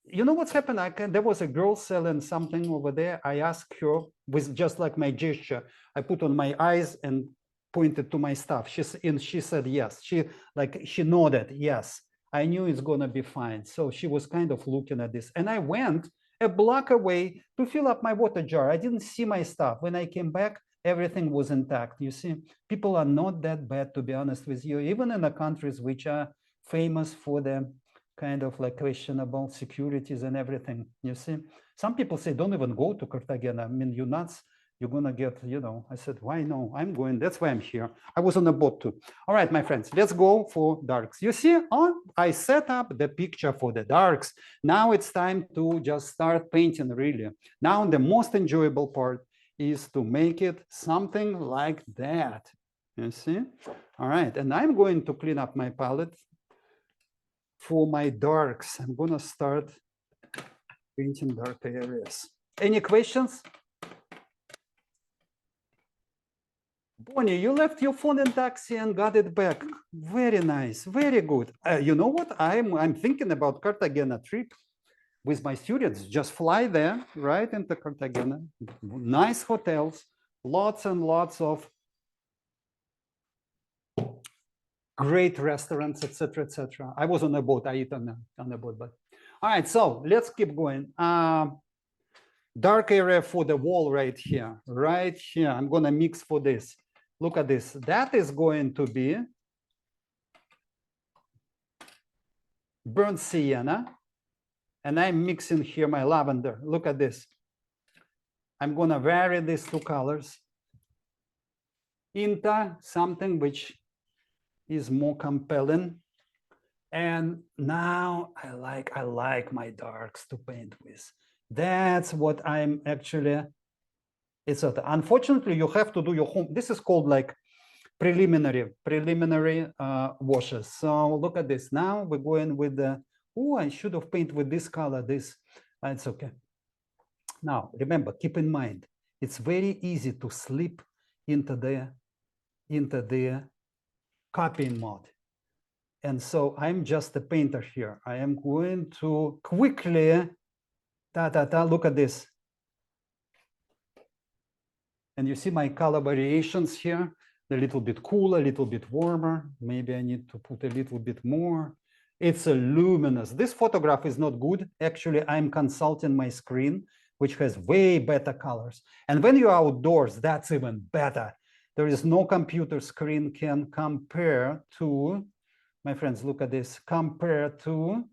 you know what's happened? There was a girl selling something over there. I asked her with just like my gesture. I put on my eyes and pointed to my stuff. She said yes. She nodded yes. I knew it's gonna be fine. So she was kind of looking at this, and I went a block away to fill up my water jar. I didn't see my stuff. When I came back, everything was intact. You see, people are not that bad, to be honest with you, even in the countries which are famous for them kind of like questionable securities and everything. You see, some people say don't even go to Cartagena. I mean, you're nuts, you're gonna get, I said, why no, I'm going, that's why I'm here. I was on a boat too. All right, my friends, let's go for darks. You see, I set up the picture for the darks. Now it's time to just start painting, really. Now the most enjoyable part is to make it something like that. You see? All right, and I'm going to clean up my palette for my darks. I'm gonna start painting dark areas. Any questions? Bonnie, you left your phone in taxi and got it back. Very nice, very good. You know what? I'm thinking about Cartagena trip with my students. Just fly there, right into Cartagena. Nice hotels, lots and lots of great restaurants, etc., etc. I was on a boat. I eat on a boat, but all right. So let's keep going. dark area for the wall right here, right here. I'm gonna mix for this. Look at this. That is going to be burnt sienna. And I'm mixing here my lavender. Look at this. I'm gonna vary these two colors into something which is more compelling. And now I like my darks to paint with. That's what I'm actually, it's unfortunately you have to do your home. This is called like preliminary washes. So look at this. Now we're going with the, oh, I should have painted with this color, this, it's okay. Now, remember, keep in mind, it's very easy to slip into the copying mode. And so I'm just a painter here. I am going to quickly, look at this. And you see my color variations here, a little bit cooler, a little bit warmer. Maybe I need to put a little bit more. It's a luminous. This photograph is not good. Actually, I'm consulting my screen, which has way better colors. And when you're outdoors, that's even better. There is no computer screen can compare to, my friends, look at this, compare to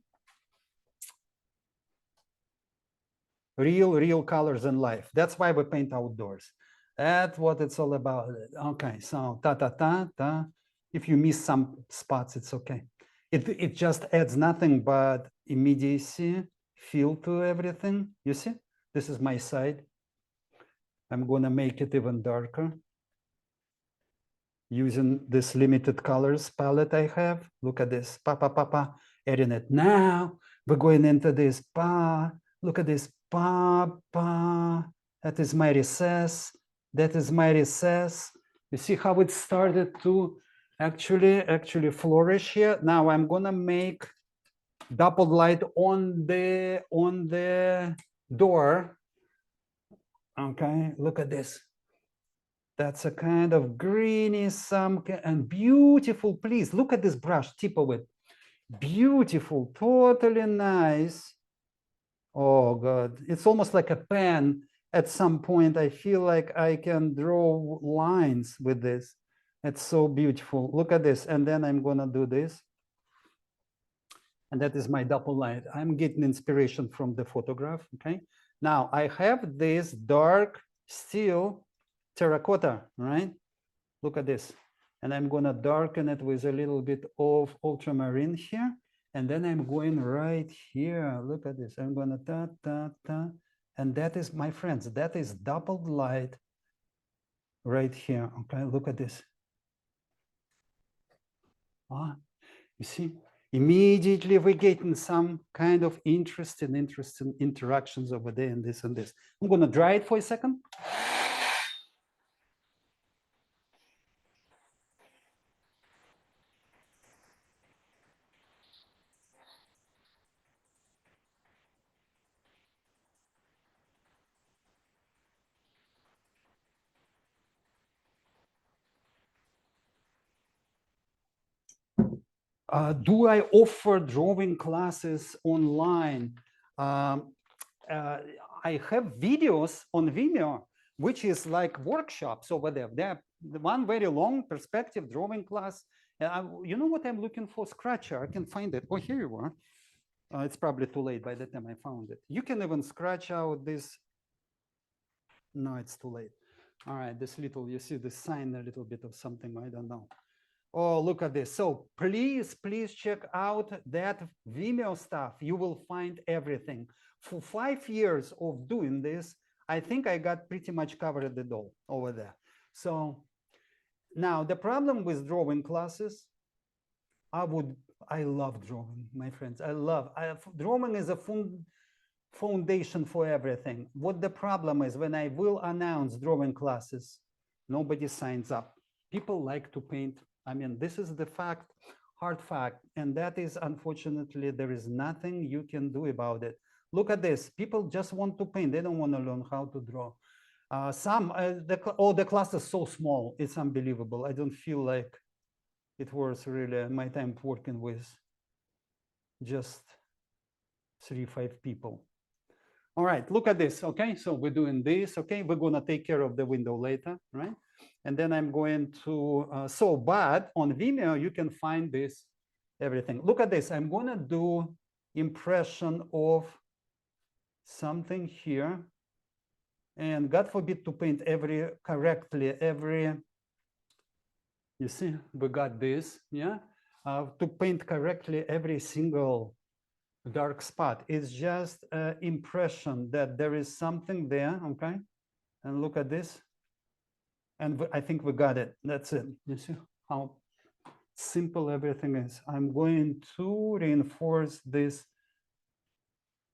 real colors in life. That's why we paint outdoors. That's what it's all about. Okay, so if you miss some spots, it's okay. It just adds nothing but immediacy, feel to everything. You see, this is my side. I'm gonna make it even darker using this limited colors palette I have. Look at this, adding it now. We're going into this, look at this, that is my recess. That is my recess. You see how it started to actually flourish here. Now I'm gonna make double light on the door. Okay, look at this. That's a kind of greeny, some and beautiful. Please look at this brush, tip of it. Beautiful, totally nice. Oh God, it's almost like a pen. At some point, I feel like I can draw lines with this. It's so beautiful. Look at this. And then I'm gonna do this. And that is my double light. I'm getting inspiration from the photograph, okay? Now I have this dark steel terracotta, right? Look at this. And I'm gonna darken it with a little bit of ultramarine here. And then I'm going right here. Look at this. I'm gonna and that is, my friends, that is doubled light right here. Okay, look at this. You see, immediately we're getting some kind of interesting interactions over there and this and this. I'm gonna dry it for a second. Do I offer drawing classes online? I have videos on Vimeo, which is like workshops over there. They're one very long perspective drawing class. You know what I'm looking for? Scratcher. I can find it. Oh, here you are. It's probably too late by the time I found it. You can even scratch out this. No, it's too late. All right, this little, you see the sign, a little bit of something, I don't know. Oh, look at this. So please check out that Vimeo stuff. You will find everything. For 5 years of doing this, I think I got pretty much covered it all over there. So now the problem with drawing classes, I love drawing, my friends. Drawing is a foundation for everything. What the problem is, when I will announce drawing classes, nobody signs up. People like to paint. I mean, this is the fact, hard fact, and that is, unfortunately, there is nothing you can do about it. Look at this. People just want to paint. They don't want to learn how to draw. The class is so small. It's unbelievable. I don't feel like it was really my time working with just 3-5 people. All right, look at this. Okay, so we're doing this. Okay, we're gonna take care of the window later, right? And then I'm going to, but on Vimeo, you can find this, everything. Look at this. I'm gonna do impression of something here. And God forbid to paint every, you see, we got this, yeah? To paint correctly every single dark spot. It's just an impression that there is something there, okay? And look at this. And I think we got it. That's it. You see how simple everything is. I'm going to reinforce this.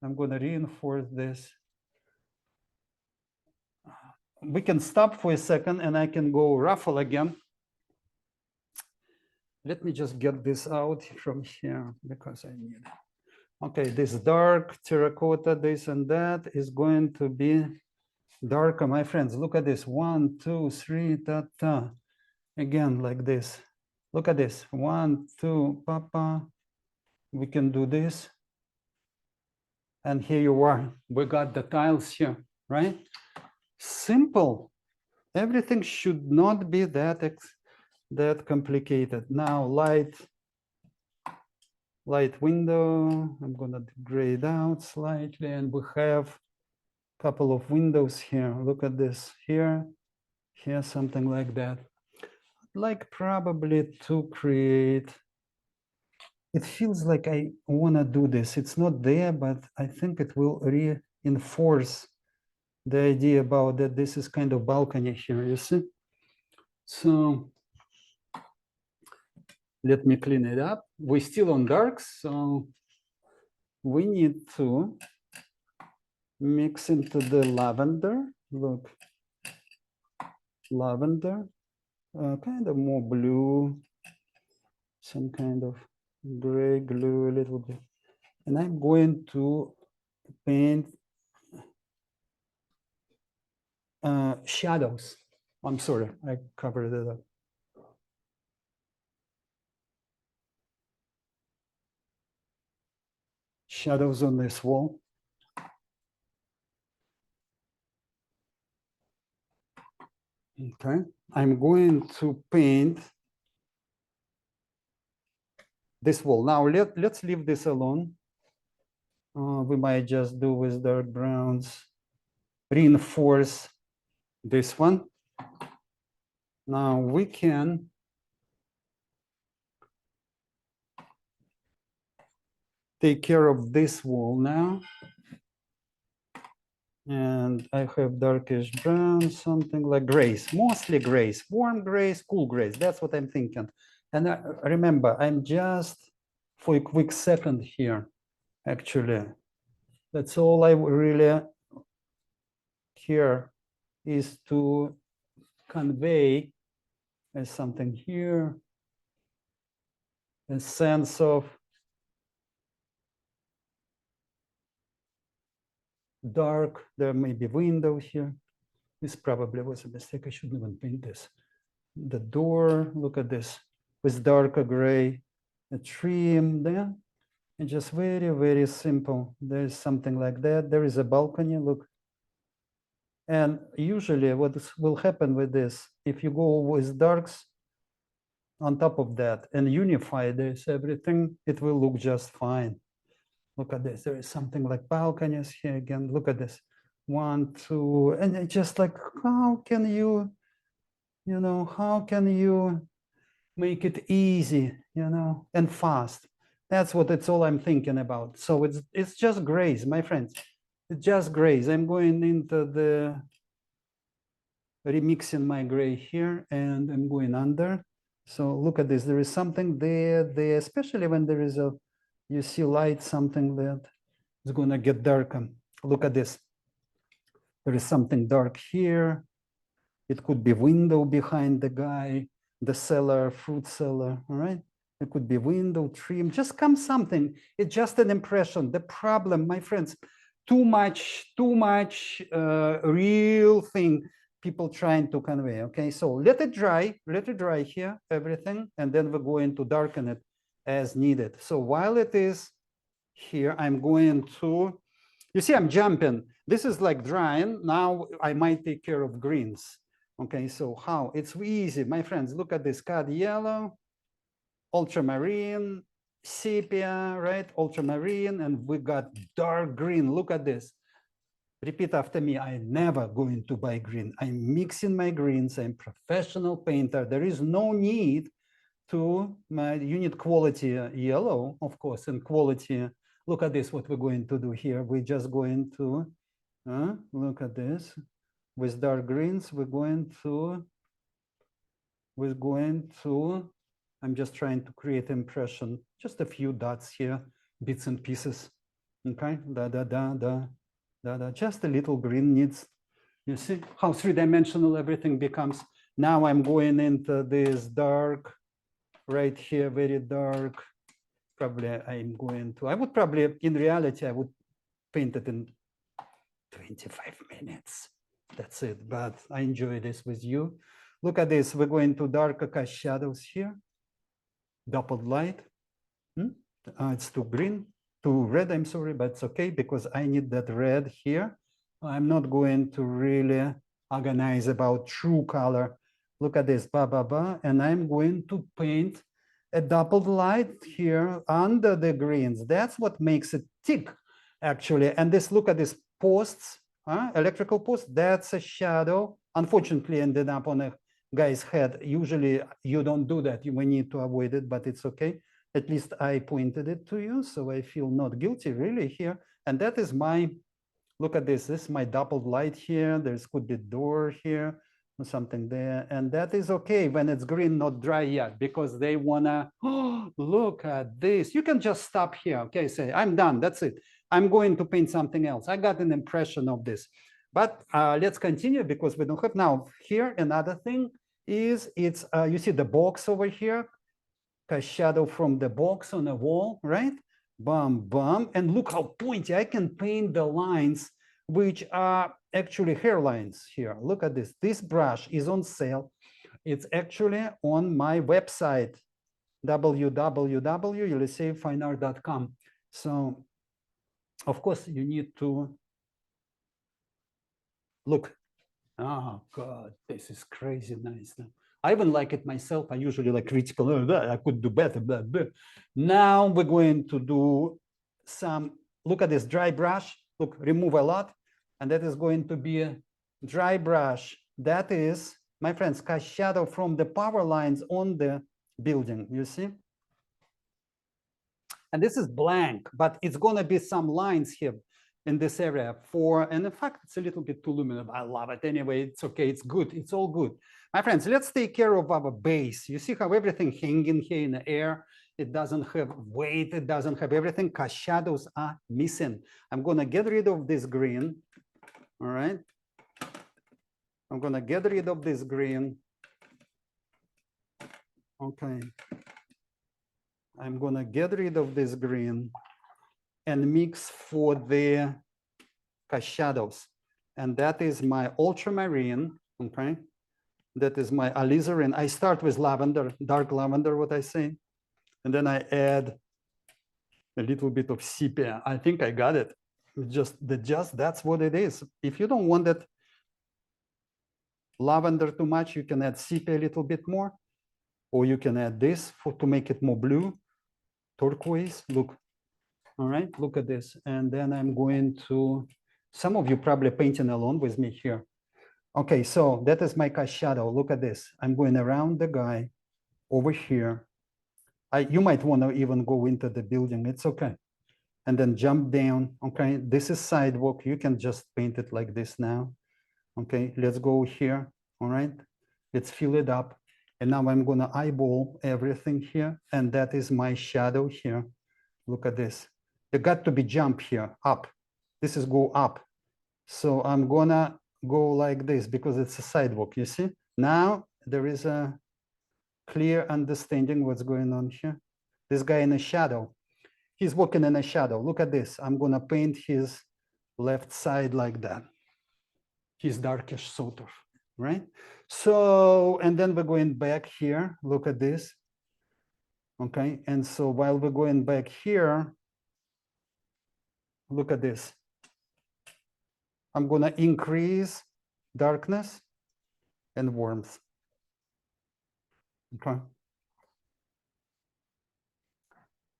I'm going to reinforce this. We can stop for a second and I can go Raffle again. Let me just get this out from here because I need it. Okay, this dark terracotta, this and that is going to be darker, my friends. Look at this. 1, 2, 3, ta ta. Again, like this. Look at this. 1, 2, papa. We can do this. And here you are. We got the tiles here, right? Simple. Everything should not be that complicated. Now, light window. I'm gonna grade out slightly, and we have a couple of windows here. Look at this here, something like that. Like probably to create. It feels like I wanna do this. It's not there, but I think it will reinforce the idea about that this is kind of balcony here, you see? So let me clean it up. We're still on darks, so we need to mix into the lavender. Look, lavender, kind of more blue, some kind of gray glue a little bit. And I'm going to paint shadows. I'm sorry, I covered it up. Shadows on this wall. Okay, I'm going to paint this wall. Now let's leave this alone. We might just do with dark browns, reinforce this one. Now we can take care of this wall now. And I have darkish brown, something like grays, mostly grays, warm grays, cool grays. That's what I'm thinking. And remember, I'm just for a quick second here, actually. That's all I really care is to convey as something here, a sense of dark. There may be window here. This probably was a mistake. I shouldn't even paint this. The door, look at this, with darker gray, a trim there, and just very, very simple. There's something like that. There is a balcony, look. And usually what will happen with this, if you go with darks on top of that and unify this, everything, it will look just fine. Look at this. There is something like balconies here again. Look at this. 1, 2, and it's just like, how can you how can you make it easy, and fast? That's what it's all I'm thinking about. So it's just grays, my friends. It's just grays. I'm going into the remixing my gray here, and I'm going under. So look at this. There is something there, especially when there is you see light, something that is going to get darker. Look at this. There is something dark here. It could be window behind the guy, the seller, fruit seller, all right? It could be window, trim, just come something. It's just an impression. The problem, my friends, too much real thing people trying to convey, okay? So let it dry here, everything, and then we're going to darken it as needed. So while it is here, I'm going to, You see, I'm jumping. This is like drying. Now I might take care of greens. Okay, so how? It's easy, my friends. Look at this: cad yellow, ultramarine, sepia, right? Ultramarine, and we got dark green. Look at this. Repeat after me. I'm never going to buy green. I'm mixing my greens. I'm professional painter. There is no need to you need quality yellow, of course, and quality. Look at this, what we're going to do here. We're just going to look at this. With dark greens, we're going to, I'm just trying to create impression, just a few dots here, bits and pieces. Okay, just a little green needs, you see how three-dimensional everything becomes. Now I'm going into this dark, right here, very dark. Probably I'm going to, I would probably, in reality, I would paint it in 25 minutes. That's it, but I enjoy this with you. Look at this, we're going to darker shadows here. Dappled light. It's too green, too red, I'm sorry, but it's okay because I need that red here. I'm not going to really agonize about true color. Look at this, and I'm going to paint a dappled light here under the greens. That's what makes it tick, actually. And this, look at these posts, electrical post, that's a shadow. Unfortunately, ended up on a guy's head. Usually you don't do that. We need to avoid it, but it's okay. At least I pointed it to you, so I feel not guilty really here. And that is my, look at this, this is my dappled light here. There's could be door here or something there. And that is okay when it's green, not dry yet, because they wanna, oh, look at this. You can just stop here, okay, say, I'm done, that's it. I'm going to paint something else. I got an impression of this. But let's continue because we don't have now here. Another thing is it's, you see the box over here, a shadow from the box on the wall, right? Bum, bum. And look how pointy. I can paint the lines, which are actually hairlines here. Look at this. This brush is on sale. It's actually on my website, www.yeliseyevfineart.com. So, of course, you need to look. Oh, God, this is crazy nice. I even like it myself. I usually like critical, I could do better. Blah, blah. Now we're going to do some, look at this dry brush. Look, remove a lot. And that is going to be a dry brush. That is, my friends, cast shadow from the power lines on the building, you see? And this is blank, but it's gonna be some lines here in this area for, and in fact, it's a little bit too luminous. I love it anyway. It's okay. It's good. It's all good. My friends, let's take care of our base. You see how everything hanging here in the air. It doesn't have weight. It doesn't have everything because shadows are missing. I'm going to get rid of this green. All right. I'm going to get rid of this green. Okay. I'm going to get rid of this green and mix for the shadows. And that is my ultramarine, okay? That is my alizarin. I start with lavender, dark lavender, what I say. And then I add a little bit of sepia. I think I got it. That's what it is. If you don't want that lavender too much, you can add sepia a little bit more, or you can add this to make it more blue, turquoise, look. All right, look at this. And then I'm going to, some of you probably painting along with me here. Okay, so that is my cast shadow. Look at this. I'm going around the guy over here. You might want to even go into the building. It's okay. And then jump down. Okay, this is sidewalk. You can just paint it like this now. Okay, let's go here. All right, let's fill it up. And now I'm going to eyeball everything here. And that is my shadow here. Look at this. You got to be jump here, up. This is go up. So I'm gonna go like this because it's a sidewalk, you see? Now there is a clear understanding what's going on here. This guy in a shadow, he's walking in a shadow. Look at this. I'm gonna paint his left side like that. He's darkish sort of, right? So, and then we're going back here. Look at this. Okay, and so while we're going back here, look at this. I'm going to increase darkness and warmth. Okay.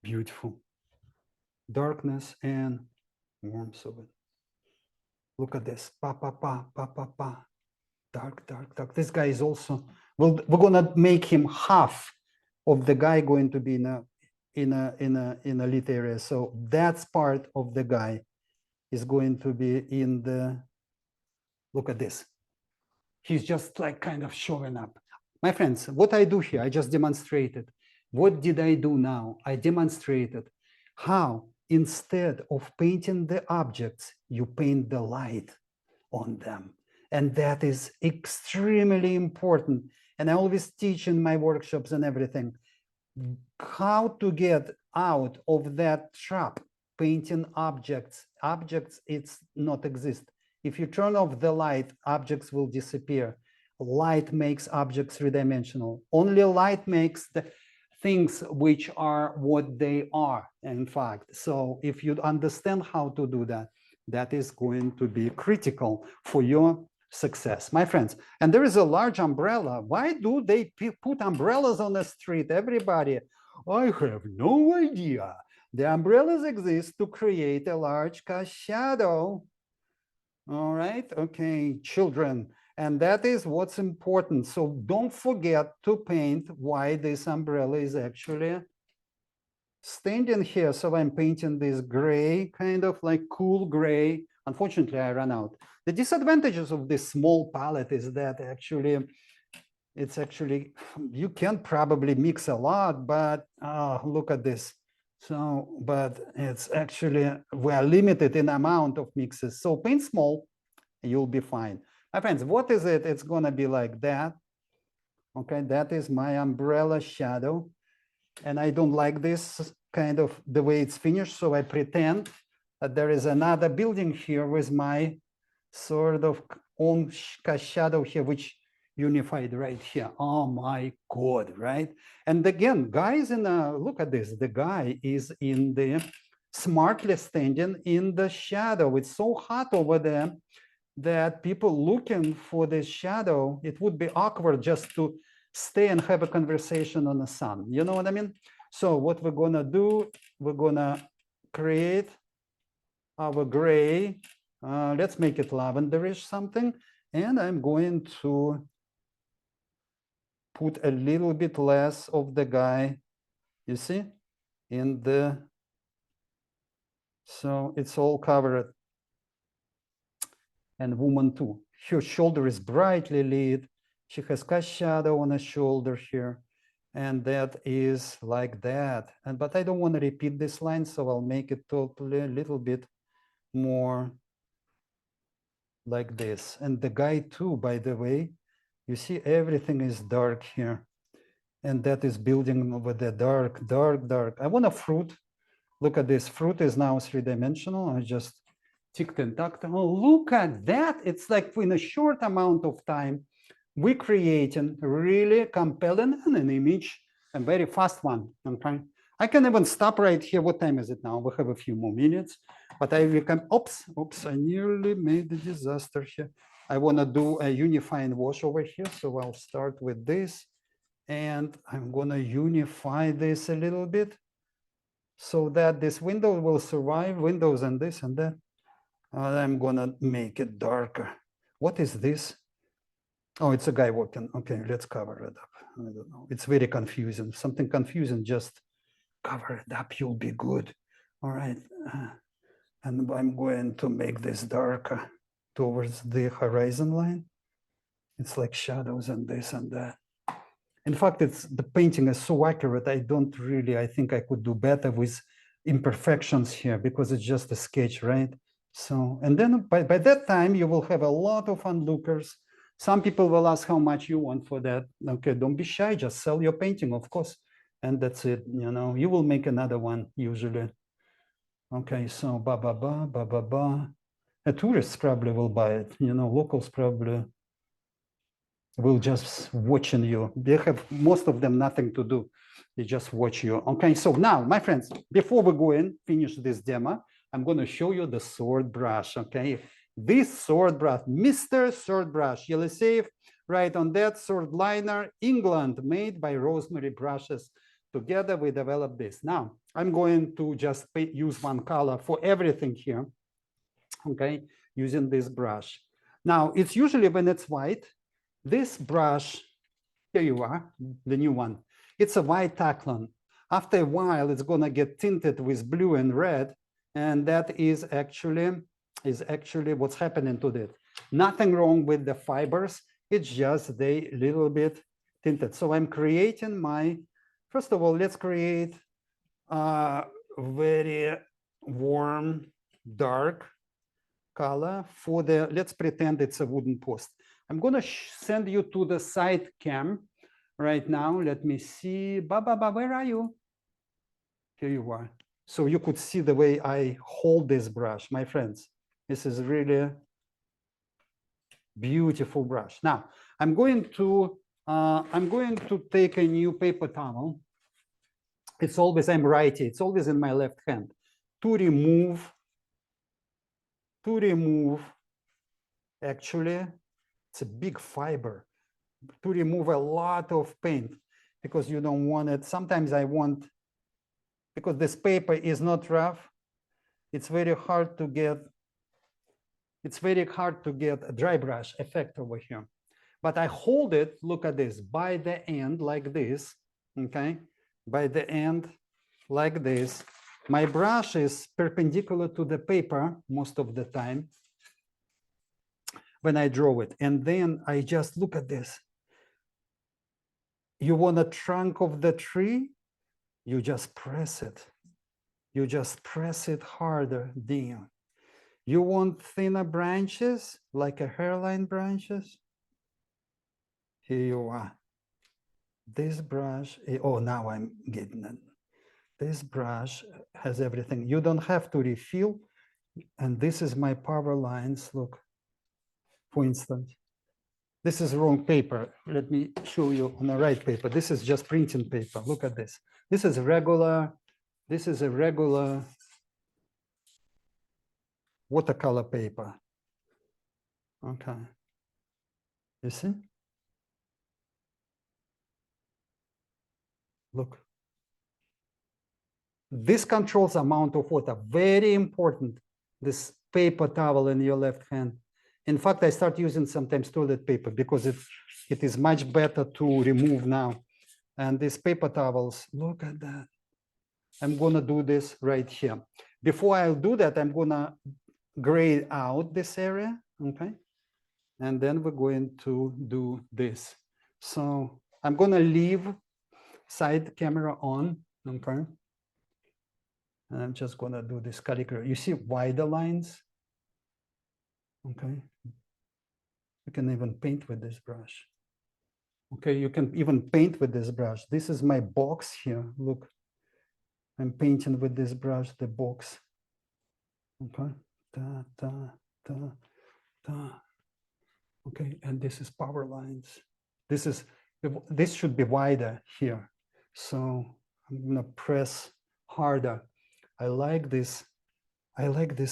Beautiful. Darkness and warmth of it. Look at this. Pa, pa, pa, pa, pa, pa. Dark, dark, dark. This guy is also, we're going to make him half of the guy going to be in a lit area. So that's part of the guy is going to be in the, look at this. He's just like kind of showing up. My friends, what I do here, I just demonstrated. What did I do now? I demonstrated how instead of painting the objects, you paint the light on them. And that is extremely important. And I always teach in my workshops and everything, how to get out of that trap, painting objects. Objects, it's not exist. If you turn off the light, objects will disappear. Light makes objects three-dimensional. Only light makes the things which are what they are, in fact. So if you understand how to do that, that is going to be critical for your success, my friends. And there is a large umbrella. Why do they put umbrellas on the street? Everybody, I have no idea. The umbrellas exist to create a large shadow. All right, okay, children. And that is what's important. So don't forget to paint why this umbrella is actually standing here. So I'm painting this gray, kind of like cool gray. Unfortunately, I ran out. The disadvantages of this small palette is that actually, you can probably mix a lot, but look at this. So, but it's actually, we're limited in amount of mixes. So paint small, you'll be fine. My friends, what is it? It's gonna be like that. Okay, that is my umbrella shadow. And I don't like this kind of the way it's finished. So I pretend that there is another building here with my sort of own shadow here, which unified right here. Oh my God, right? And again, guys, look at this. The guy is in the smartly standing in the shadow. It's so hot over there that people looking for the shadow, it would be awkward just to stay and have a conversation on the sun. You know what I mean? So what we're gonna do, we're gonna create our gray. Let's make it lavenderish something. And I'm going to put a little bit less of the guy, you see, in the, so it's all covered. And woman too. Her shoulder is brightly lit. She has cast shadow on her shoulder here. And that is like that. But I don't want to repeat this line, so I'll make it totally a little bit more like this. And the guy too, by the way, you see everything is dark here. And that is building over the dark, dark, dark. I want a fruit. Look at this. Fruit is now three-dimensional. I just ticked and tacked. Oh, look at that. It's like in a short amount of time, we creating really compelling an image, a very fast one. Okay. I can even stop right here. What time is it now? We have a few more minutes, but I can, oops, I nearly made a disaster here. I want to do a unifying wash over here. So I'll start with this and I'm going to unify this a little bit so that this window will survive windows and this and that. I'm going to make it darker. What is this? Oh, it's a guy walking. Okay, let's cover it up. I don't know. It's very confusing. Something confusing, just cover it up. You'll be good. All right. And I'm going to make this darker towards the horizon line. It's like shadows and this and that. In fact, the painting is so accurate. I think I could do better with imperfections here because it's just a sketch, right? So, and then by that time, you will have a lot of onlookers. Some people will ask how much you want for that. Okay, don't be shy, just sell your painting, of course. And that's it, you know, you will make another one usually. Okay, so A tourist probably will buy it, you know, locals probably will just watching you. They have, most of them, nothing to do. They just watch you. Okay, so now, my friends, before we go in, finish this demo, I'm going to show you the sword brush, okay? this sword brush, Mr. Sword Brush, Yeliseyev, right on that, sword liner, England, made by Rosemary Brushes. Together we developed this. Now, I'm going to just use one color for everything here, okay, using this brush. Now, it's usually when it's white, this brush, here you are, the new one. It's a white Taklon. After a while, it's gonna get tinted with blue and red, and that is actually what's happening to it. Nothing wrong with the fibers, it's just they little bit tinted. So I'm creating my, first of all, let's create a very warm, dark color for the, let's pretend it's a wooden post. I'm gonna send you to the side cam right now. Let me see, Baba, where are you? Here you are. So you could see the way I hold this brush, my friends. This is really beautiful brush. Now, I'm going to take a new paper towel. It's always, I'm righty, it's always in my left hand, to remove, actually, it's a big fiber, to remove a lot of paint, because you don't want it. Sometimes I want, because this paper is not rough, it's very hard to get a dry brush effect over here. But I hold it, look at this, by the end like this, okay? By the end like this. My brush is perpendicular to the paper most of the time when I draw it. And then I just look at this. You want a trunk of the tree? You just press it. You just press it harder down. You want thinner branches, like a hairline branches? Here you are. This brush, oh, now I'm getting it. This brush has everything. You don't have to refill. And this is my power lines. Look, for instance, this is wrong paper. Let me show you on the right paper. This is just printing paper. Look at this. This is a regular watercolor paper. Okay. You see? Look. This controls amount of water. Very important. This paper towel in your left hand. In fact, I start using sometimes toilet paper because it is much better to remove now. And these paper towels, look at that. I'm gonna do this right here. Before I'll do that, I'm gonna grade out this area, okay? And then we're going to do this. So I'm gonna leave side camera on, okay? And I'm just gonna do this calligraphy. You see wider lines, okay? You can even paint with this brush. Okay, you can even paint with this brush. This is my box here, look. I'm painting with this brush, the box. Okay, da, da, da, da. Okay, and this is power lines. This should be wider here. So I'm gonna press harder. I like these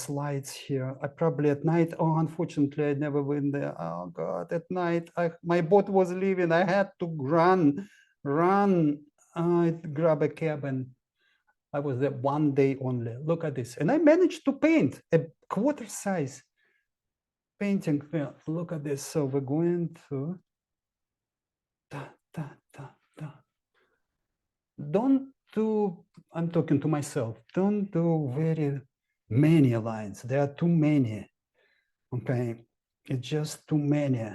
lights here. I probably at night, oh, unfortunately, I never went there. Oh God, at night, my boat was leaving. I had to run, grab a cab, and I was there one day only. Look at this. And I managed to paint a quarter size painting. Look at this. So we're going to, don't do, I'm talking to myself, don't do very many lines. There are too many. Okay, it's just too many.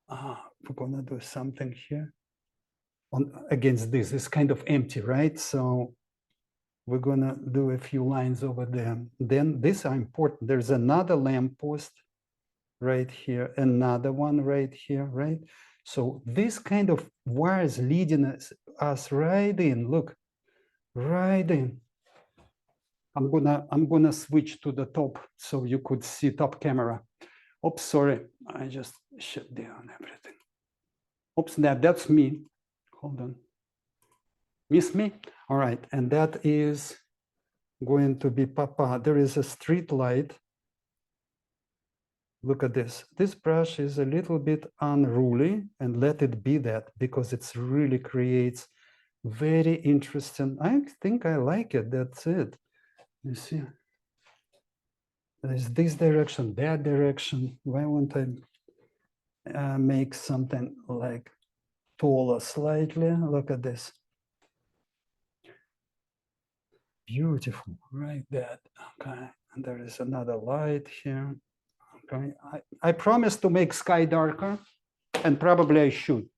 We're gonna do something here against this. It's kind of empty, right? So we're gonna do a few lines over there. Then these are important. There's another lamppost right here, another one right here, right? So this kind of wires leading us right in. Look, right in. I'm gonna switch to the top so you could see top camera. Oops, sorry, I just shut down everything. Oops, that's me. Hold on. Miss me? All right, and that is going to be Papa. There is a street light Look at this. This brush is a little bit unruly, and let it be that, because it's really creates very interesting. I think I like it. That's it. You see, there's this direction, that direction. Why won't I make something like taller slightly? Look at this. Beautiful, right? That. Okay. And there is another light here. Okay. I promise to make sky darker, and probably I should.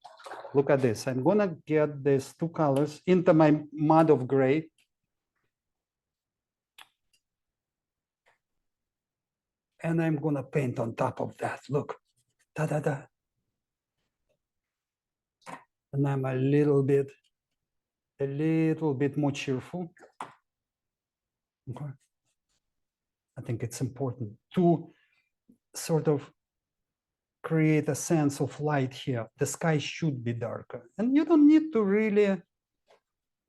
Look at this. I'm gonna get these two colors into my mud of gray. And I'm gonna paint on top of that. Look, da-da-da. And I'm a little bit more cheerful. Okay. I think it's important to sort of create a sense of light here. The sky should be darker. And you don't need to really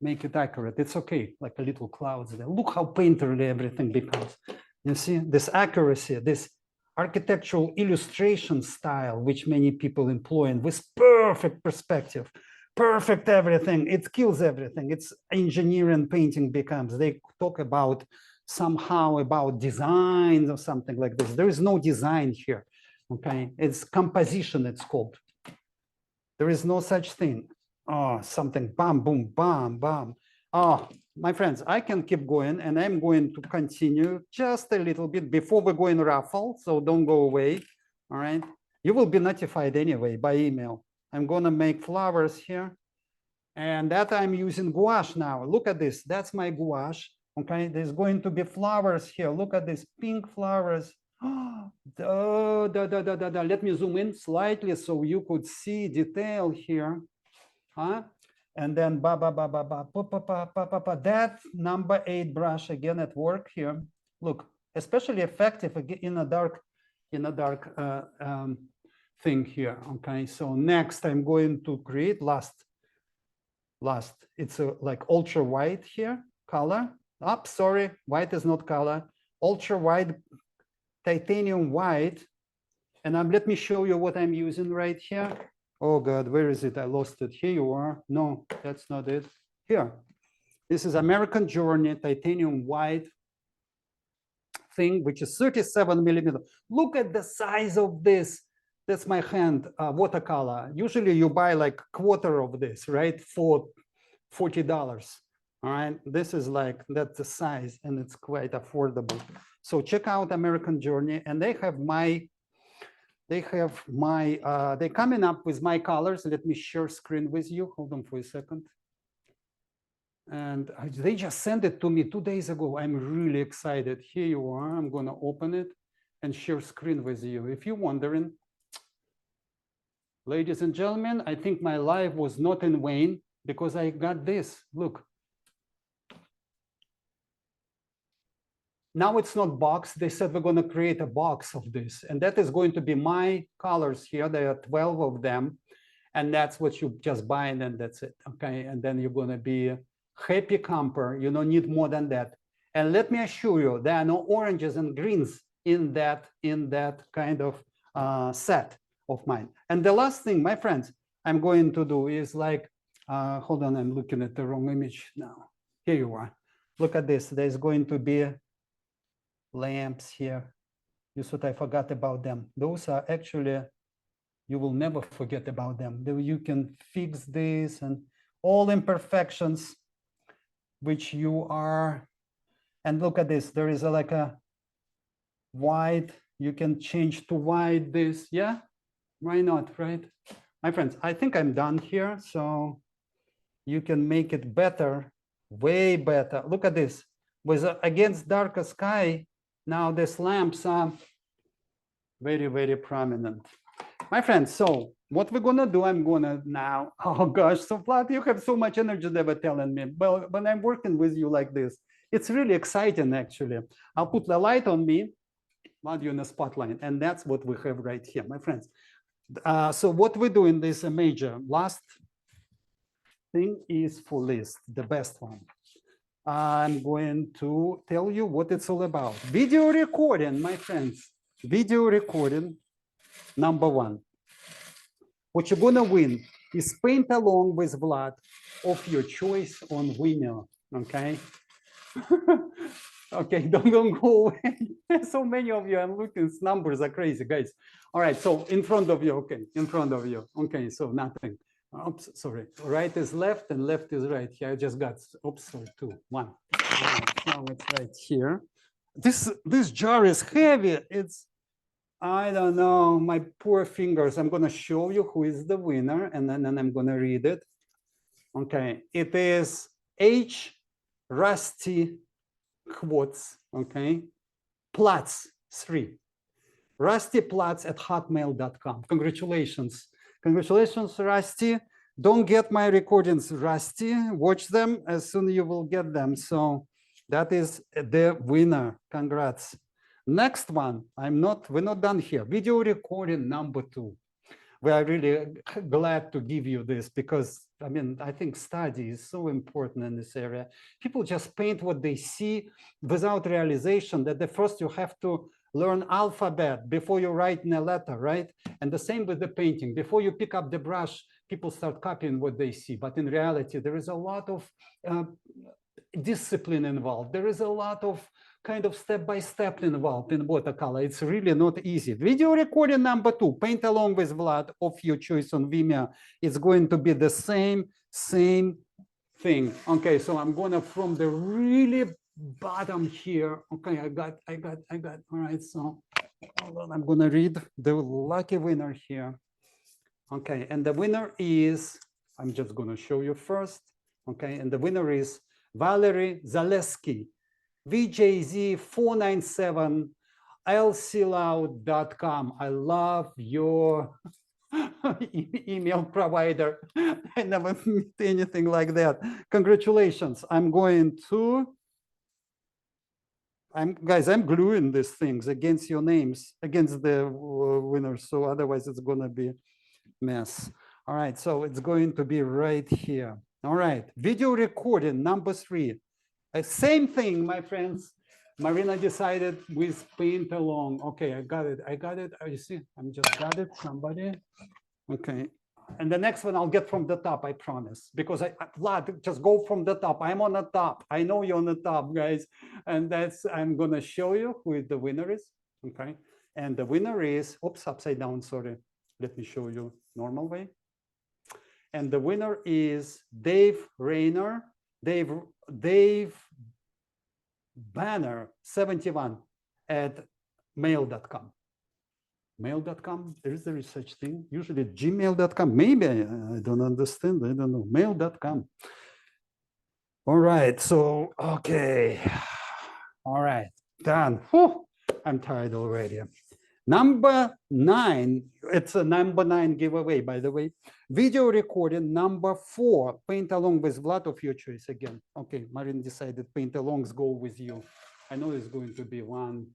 make it accurate. It's okay, like a little clouds there. Look how painterly everything becomes. You see, this accuracy, this architectural illustration style, which many people employ, and with perfect perspective, perfect everything. It kills everything. It's engineering painting becomes. They talk about somehow about design or something like this. There is no design here. Okay, it's composition, it's called. There is no such thing. Oh, something, bam, boom, bam, bam. Oh, my friends, I can keep going, and I'm going to continue just a little bit before we go in Raffles, so don't go away, all right? You will be notified anyway by email. I'm gonna make flowers here, and that I'm using gouache now. Look at this, that's my gouache, okay? There's going to be flowers here. Look at these pink flowers. Oh, let me zoom in slightly so you could see detail here. Huh? And then that number 8 brush again at work here. Look, especially effective in a dark thing here. Okay, so next I'm going to create last. It's a like ultra white here color. Sorry, white is not color. Ultra white, titanium white. And let me show you what I'm using right here. Oh God, where is it? I lost it. Here you are. No, that's not it. Here. This is American Journey titanium white thing, which is 37 millimeter. Look at the size of this. That's my hand watercolor. Usually you buy like a quarter of this, right? For $40. All right. This is like, that's the size, and it's quite affordable. So check out American Journey, and they're coming up with my colors. Let me share screen with you. Hold on for a second. And they just sent it to me 2 days ago. I'm really excited. Here you are. I'm going to open it and share screen with you. If you're wondering, ladies and gentlemen, I think my life was not in vain because I got this. Look. Now it's not box. They said we're going to create a box of this. And that is going to be my colors here. There are 12 of them. And that's what you just buy, and then that's it. Okay. And then you're going to be a happy camper. You don't need more than that. And let me assure you, there are no oranges and greens in that kind of set of mine. And the last thing, my friends, I'm going to do is like, hold on, I'm looking at the wrong image now. Here you are. Look at this. There's going to be lamps here. You thought I forgot about them. Those are actually, you will never forget about them. You can fix this and all imperfections which you are. And look at this. There is like a white. You can change to white this. Yeah, why not, right? My friends, I think I'm done here. So you can make it better, way better. Look at this. With against darker sky, now these lamps are very, very prominent. My friends, so what we're going to do, I'm going to now, oh gosh, so Vlad, you have so much energy, they were telling me. Well, when I'm working with you like this, it's really exciting, actually. I'll put the light on me, Vlad, you're in the spotlight, and that's what we have right here, my friends. So what we do in this major, last thing is for list, the best one. I'm going to tell you what it's all about. Video recording, my friends. video recording number 1. What you're gonna win is paint along with Vlad of your choice on Vimeo, okay? Okay, don't go away. So many of you, I'm looking, numbers are crazy, guys. All right, so in front of you, okay, in front of you. Okay, so nothing. Oops, sorry. Right is left and left is right. Here, I just got, oops, sorry, 2, 1. All right, now it's right here. This jar is heavy. It's, I don't know, my poor fingers. I'm gonna show you who is the winner, and then I'm gonna read it. Okay, it is H. Rusty Quotes, okay, Platz 3. Rusty Platz at hotmail.com. Congratulations. Congratulations, Rusty. Don't get my recordings, Rusty. Watch them as soon as you will get them. So that is the winner. Congrats. Next one, we're not done here. Video recording number 2. We are really glad to give you this because, I mean, I think study is so important in this area. People just paint what they see without realization that the first you have to learn alphabet before you write in a letter, right? And the same with the painting. Before you pick up the brush, people start copying what they see. But in reality, there is a lot of discipline involved. There is a lot of kind of step-by-step involved in watercolor. It's really not easy. Video recording number 2, paint along with Vlad of your choice on Vimeo. It's going to be the same thing. Okay, so I'm gonna from the really bottom here. Okay, I got. All right, so hold on, I'm gonna read the lucky winner here. Okay, and the winner is, I'm just gonna show you first. Okay, and the winner is Valerie Zaleski, VJZ497, lcloud.com. I love your email provider. I never met anything like that. Congratulations. I'm gluing these things against your names, against the winners. So otherwise it's gonna be mess. All right, so it's going to be right here. All right, video recording number 3. Same thing, my friends. Marina decided with paint along. Okay, I got it. You see, I'm just got it. Somebody. Okay. And the next one I'll get from the top, I promise. Because Vlad, just go from the top. I'm on the top. I know you're on the top, guys. And I'm gonna show you who the winner is. Okay. And the winner is, oops, upside down, sorry. Let me show you normal way. And the winner is Dave Rayner, Dave Banner 71 at mail.com. Mail.com, there is a such thing, usually gmail.com. Maybe I don't understand, I don't know. Mail.com. All right, so, okay. All right, done. Whew, I'm tired already. Number 9, it's a number 9 giveaway, by the way. Video recording number 4, paint along with Vlad of your choice again. Okay, Marin decided paint alongs go with you. I know it's going to be one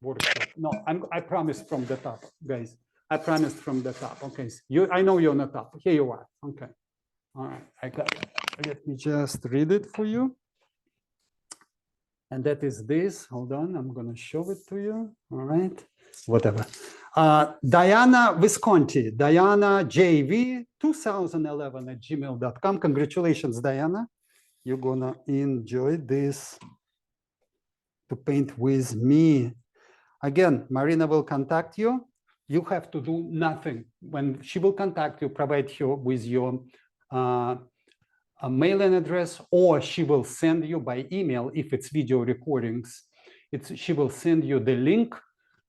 workshop. No, I promised from the top, guys. I promised from the top. Okay, I know you're on the top. Here you are. Okay. All right, I got it. Let me just read it for you. And that is this. Hold on, I'm going to show it to you. All right. Whatever. Diana Visconti, Diana JV 2011 at gmail.com. Congratulations, Diana. You're gonna enjoy this to paint with me. Again, Marina will contact you. You have to do nothing. When she will contact you, provide you with your a mailing address, or she will send you by email if it's video recordings. She will send you the link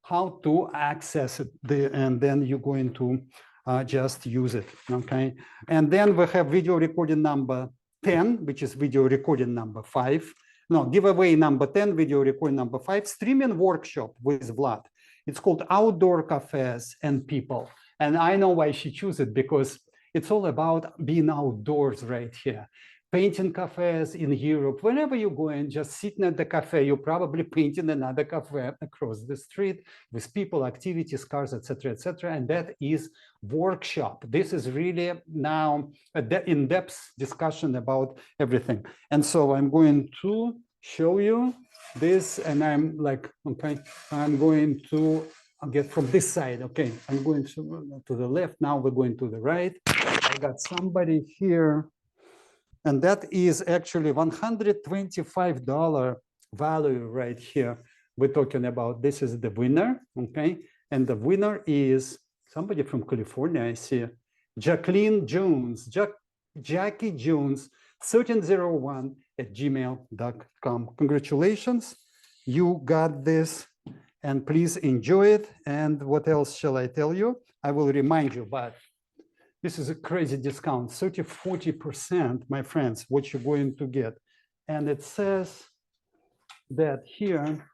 how to access it, and then you're going to just use it, okay? And then we have video recording number 10, which is video recording number 5. No, giveaway number 10, video recording number 5, streaming workshop with Vlad. It's called Outdoor Cafes and People. And I know why she chose it, because it's all about being outdoors right here. Painting cafes in Europe, whenever you go and just sitting at the cafe, you're probably painting another cafe across the street with people, activities, cars, etc., etc. And that is workshop. This is really now an in-depth discussion about everything. And so I'm going to show you this, and I'm like, okay, I'm going to get from this side. Okay, I'm going to the left. Now we're going to the right. I got somebody here, and that is actually $125 value right here. We're talking about this is the winner, okay, and the winner is somebody from California. I see Jacqueline Jones, Jackie Jones, 1301@gmail.com. Congratulations, you got this, and please enjoy it. And what else shall I tell you? I will remind you, but this is a crazy discount, 30–40%, my friends, what you're going to get. And it says that here,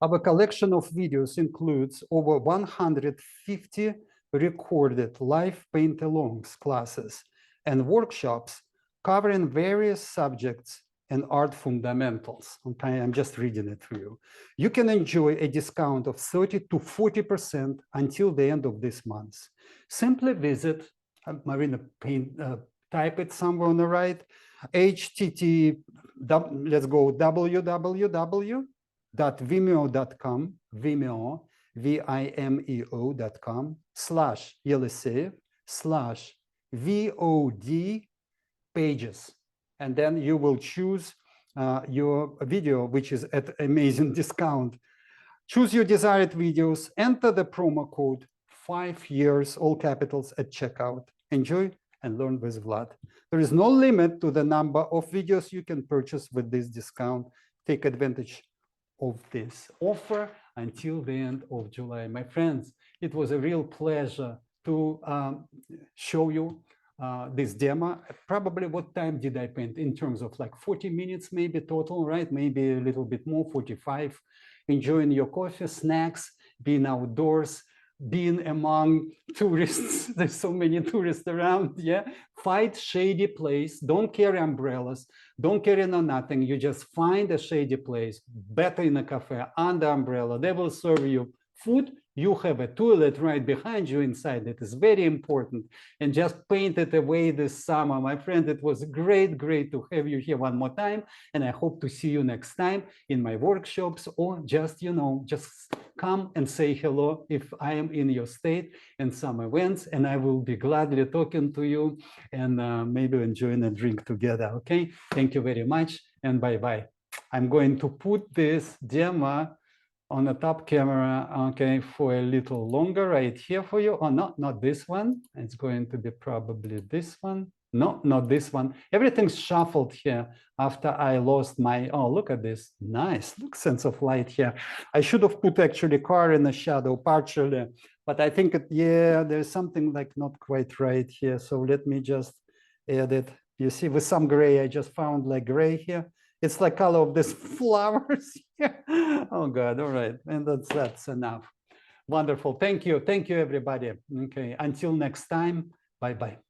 our collection of videos includes over 150 recorded live paint-alongs classes and workshops covering various subjects and art fundamentals. Okay, I'm just reading it for you. You can enjoy a discount of 30–40% until the end of this month. Simply visit Marina Paint, type it somewhere on the right, http, let's go, www.vimeo.com, Vimeo, vimeo.com/Yeliseyev/VOD pages. And then you will choose your video, which is at amazing discount. Choose your desired videos, enter the promo code 5 years, all capitals, at checkout. Enjoy and learn with Vlad. There is no limit to the number of videos you can purchase with this discount. Take advantage of this offer until the end of July. My friends, it was a real pleasure to show you this demo. Probably what time did I paint in terms of like 40 minutes, maybe total, right? Maybe a little bit more, 45. Enjoying your coffee, snacks, being outdoors, being among tourists. There's so many tourists around, yeah? Find shady place, don't carry umbrellas, don't carry no nothing. You just find a shady place, better in a cafe, under umbrella. They will serve you food. You have a toilet right behind you inside. It is very important. And just paint it away this summer. My friend, it was great to have you here one more time. And I hope to see you next time in my workshops, or just, you know, just come and say hello if I am in your state in some events, and I will be gladly talking to you and maybe enjoying a drink together. Okay, thank you very much, and bye-bye. I'm going to put this demo on the top camera, okay, for a little longer right here for you. Oh, no, not this one. It's going to be probably this one. No, not this one. Everything's shuffled here after I lost my, oh, look at this. Nice, look, sense of light here. I should have put actually car in the shadow partially, but I think, yeah, there's something like not quite right here. So let me just add it. You see, with some gray, I just found like gray here. It's like color of these flowers. Oh God, all right. And that's enough. Wonderful. Thank you. Thank you, everybody. Okay, until next time. Bye-bye.